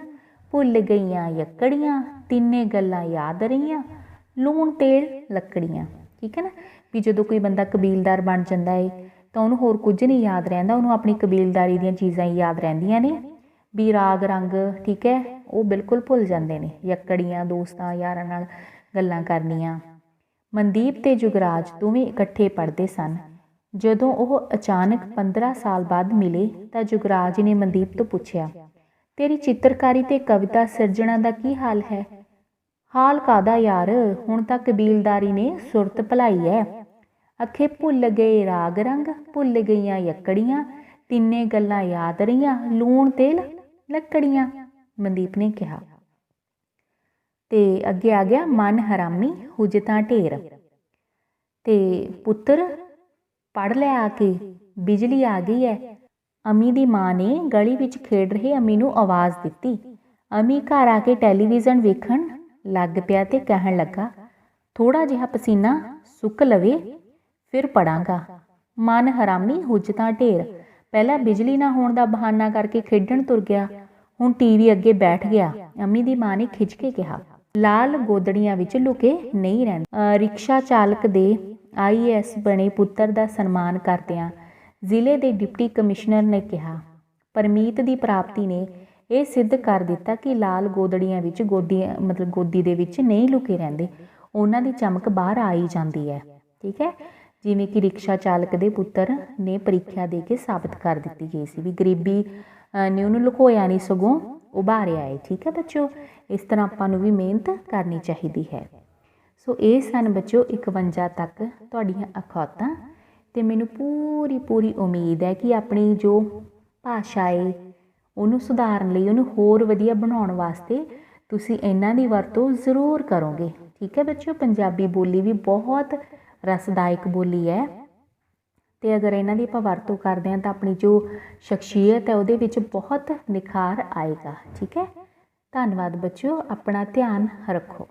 ਭੁੱਲ ਗਈਆਂ ਯੱਕੜੀਆਂ, ਤਿੰਨੇ ਗੱਲਾਂ ਯਾਦ ਰਹੀਆਂ, ਲੂਣ ਤੇਲ ਲੱਕੜੀਆਂ। ਠੀਕ ਹੈ ਨਾ, ਵੀ ਜਦੋਂ ਕੋਈ ਬੰਦਾ ਕਬੀਲਦਾਰ ਬਣ ਜਾਂਦਾ ਹੈ ਤਾਂ ਉਹਨੂੰ ਹੋਰ ਕੁਝ ਨਹੀਂ ਯਾਦ ਰਹਿੰਦਾ, ਉਹਨੂੰ ਆਪਣੀ ਕਬੀਲਦਾਰੀ ਦੀਆਂ ਚੀਜ਼ਾਂ ਹੀ ਯਾਦ ਰਹਿੰਦੀਆਂ ਨੇ। ਵੀ ਰਾਗ ਰੰਗ, ਠੀਕ ਹੈ, ਉਹ ਬਿਲਕੁਲ ਭੁੱਲ ਜਾਂਦੇ ਨੇ। ਯੱਕੜੀਆਂ, ਦੋਸਤਾਂ ਯਾਰਾਂ ਨਾਲ ਗੱਲਾਂ ਕਰਨੀਆਂ। ਮਨਦੀਪ ਤੇ ਜੁਗਰਾਜ ਦੋਵੇਂ ਇਕੱਠੇ ਪੜ੍ਹਦੇ ਸਨ। ਜਦੋਂ ਉਹ ਅਚਾਨਕ 15 ਸਾਲ ਬਾਅਦ ਮਿਲੇ ਤਾਂ ਜੁਗਰਾਜ ਨੇ ਮਨਦੀਪ ਤੋਂ ਪੁੱਛਿਆ, ਤੇਰੀ ਚਿੱਤਰਕਾਰੀ ਤੇ ਕਵਿਤਾ ਸਿਰਜਣਾ ਦਾ ਕੀ ਹਾਲ ਹੈ? ਹਾਲ ਕਾਹਦਾ ਯਾਰ, ਹੁਣ ਤਾਂ ਕਬੀਲਦਾਰੀ ਨੇ ਸੁਰਤ ਭੁਲਾਈ ਹੈ। ਅਖੇ ਭੁੱਲ ਗਏ ਰਾਗ ਰੰਗ, ਭੁੱਲ ਗਈਆਂ ਯੱਕੜੀਆਂ, ਤਿੰਨੇ ਗੱਲਾਂ ਯਾਦ ਰਹੀਆਂ, ਲੂਣ ਤੇਲ ਲੱਕੜੀਆਂ, ਮਨਦੀਪ ਨੇ ਕਿਹਾ। ਤੇ ਅੱਗੇ ਆ ਗਿਆ, ਮਨ ਹਰਾਮੀ ਹੁਜਤਾਂ ਢੇਰ। ਤੇ ਪੁੱਤਰ ਪੜ੍ਹ ਲੈ ਆ ਕੇ, ਬਿਜਲੀ ਆ ਗਈ ਹੈ। ਅਮੀ ਦੀ ਮਾਂ ਨੇ ਗਲੀ ਵਿੱਚ ਖੇਡ ਰਹੇ ਅਮੀ ਨੂੰ ਆਵਾਜ਼ ਦਿੱਤੀ। ਅਮੀ ਘਰ ਆ ਕੇ ਟੈਲੀਵਿਜ਼ਨ ਵੇਖਣ ਲੱਗ ਪਿਆ ਤੇ ਕਹਿਣ ਲੱਗਾ, ਥੋੜਾ ਜਿਹਾ ਪਸੀਨਾ ਸੁੱਕ ਲਵੇ ਫਿਰ ਪੜਾਂਗਾ। ਮਨ ਹਰਾਮੀ ਹੁਜਤਾਂ ਢੇਰ। ਪਹਿਲਾਂ ਬਿਜਲੀ ਨਾ ਹੋਣ ਦਾ ਬਹਾਨਾ ਕਰਕੇ ਖੇਡਣ ਤੁਰ ਗਿਆ, ਹੁਣ ਟੀਵੀ ਅੱਗੇ ਬੈਠ ਗਿਆ। ਅਮੀ ਦੀ ਮਾਂ ਨੇ ਖਿੱਚ ਕੇ ਕਿਹਾ, ਲਾਲ ਗੋਦੜੀਆਂ ਵਿੱਚ ਲੁਕੇ ਨਹੀਂ ਰਹਿੰਦੇ। ਰਿਕਸ਼ਾ ਚਾਲਕ ਦੇ IAS ਬਣੇ ਪੁੱਤਰ ਦਾ ਸਨਮਾਨ ਕਰਦਿਆਂ ਜ਼ਿਲ੍ਹੇ ਦੇ ਡਿਪਟੀ ਕਮਿਸ਼ਨਰ ਨੇ ਕਿਹਾ, ਪਰਮੀਤ ਦੀ ਪ੍ਰਾਪਤੀ ਨੇ ਇਹ ਸਿੱਧ ਕਰ ਦਿੱਤਾ ਕਿ ਲਾਲ ਗੋਦੜੀਆਂ ਵਿੱਚ ਗੋਦੀ ਦੇ ਵਿੱਚ ਨਹੀਂ ਲੁਕੇ ਰਹਿੰਦੇ, ਉਹਨਾਂ ਦੀ ਚਮਕ ਬਾਹਰ ਆ ਹੀ ਜਾਂਦੀ ਹੈ। ਠੀਕ ਹੈ, ਜਿਵੇਂ ਕਿ ਰਿਕਸ਼ਾ ਚਾਲਕ ਦੇ ਪੁੱਤਰ ਨੇ ਪ੍ਰੀਖਿਆ ਦੇ ਕੇ ਸਾਬਤ ਕਰ ਦਿੱਤੀ ਗਈ ਸੀ ਵੀ ਗਰੀਬੀ ਨੇ ਉਹਨੂੰ ਲੁਕੋਇਆ ਨਹੀਂ, ਸਗੋਂ ਉਭਾਰਿਆ ਹੈ। ਠੀਕ ਹੈ ਬੱਚਿਓ, ਇਸ ਤਰ੍ਹਾਂ ਆਪਾਂ ਨੂੰ ਵੀ ਮਿਹਨਤ ਕਰਨੀ ਚਾਹੀਦੀ ਹੈ। ਸੋ ਇਹ ਸਨ ਬੱਚਿਓ 51 ਤੱਕ ਤੁਹਾਡੀਆਂ ਅਖੌਤਾਂ, ਅਤੇ ਮੈਨੂੰ ਪੂਰੀ ਉਮੀਦ ਹੈ ਕਿ ਆਪਣੀ ਜੋ ਭਾਸ਼ਾ ਹੈ ਉਹਨੂੰ ਸੁਧਾਰਨ ਲਈ, ਉਹਨੂੰ ਹੋਰ ਵਧੀਆ ਬਣਾਉਣ ਵਾਸਤੇ ਤੁਸੀਂ ਇਹਨਾਂ ਦੀ ਵਰਤੋਂ ਜ਼ਰੂਰ ਕਰੋਗੇ। ਠੀਕ ਹੈ ਬੱਚਿਓ, ਪੰਜਾਬੀ ਬੋਲੀ ਵੀ ਬਹੁਤ ਰਸਦਾਇਕ ਬੋਲੀ ਹੈ, ਅਤੇ ਅਗਰ ਇਹਨਾਂ ਦੀ ਆਪਾਂ ਵਰਤੋਂ ਕਰਦੇ ਹਾਂ ਤਾਂ ਆਪਣੀ ਜੋ ਸ਼ਖਸੀਅਤ ਹੈ ਉਹਦੇ ਵਿੱਚ ਬਹੁਤ ਨਿਖਾਰ ਆਏਗਾ। ਠੀਕ ਹੈ, ਧੰਨਵਾਦ ਬੱਚਿਓ, ਆਪਣਾ ਧਿਆਨ ਰੱਖੋ।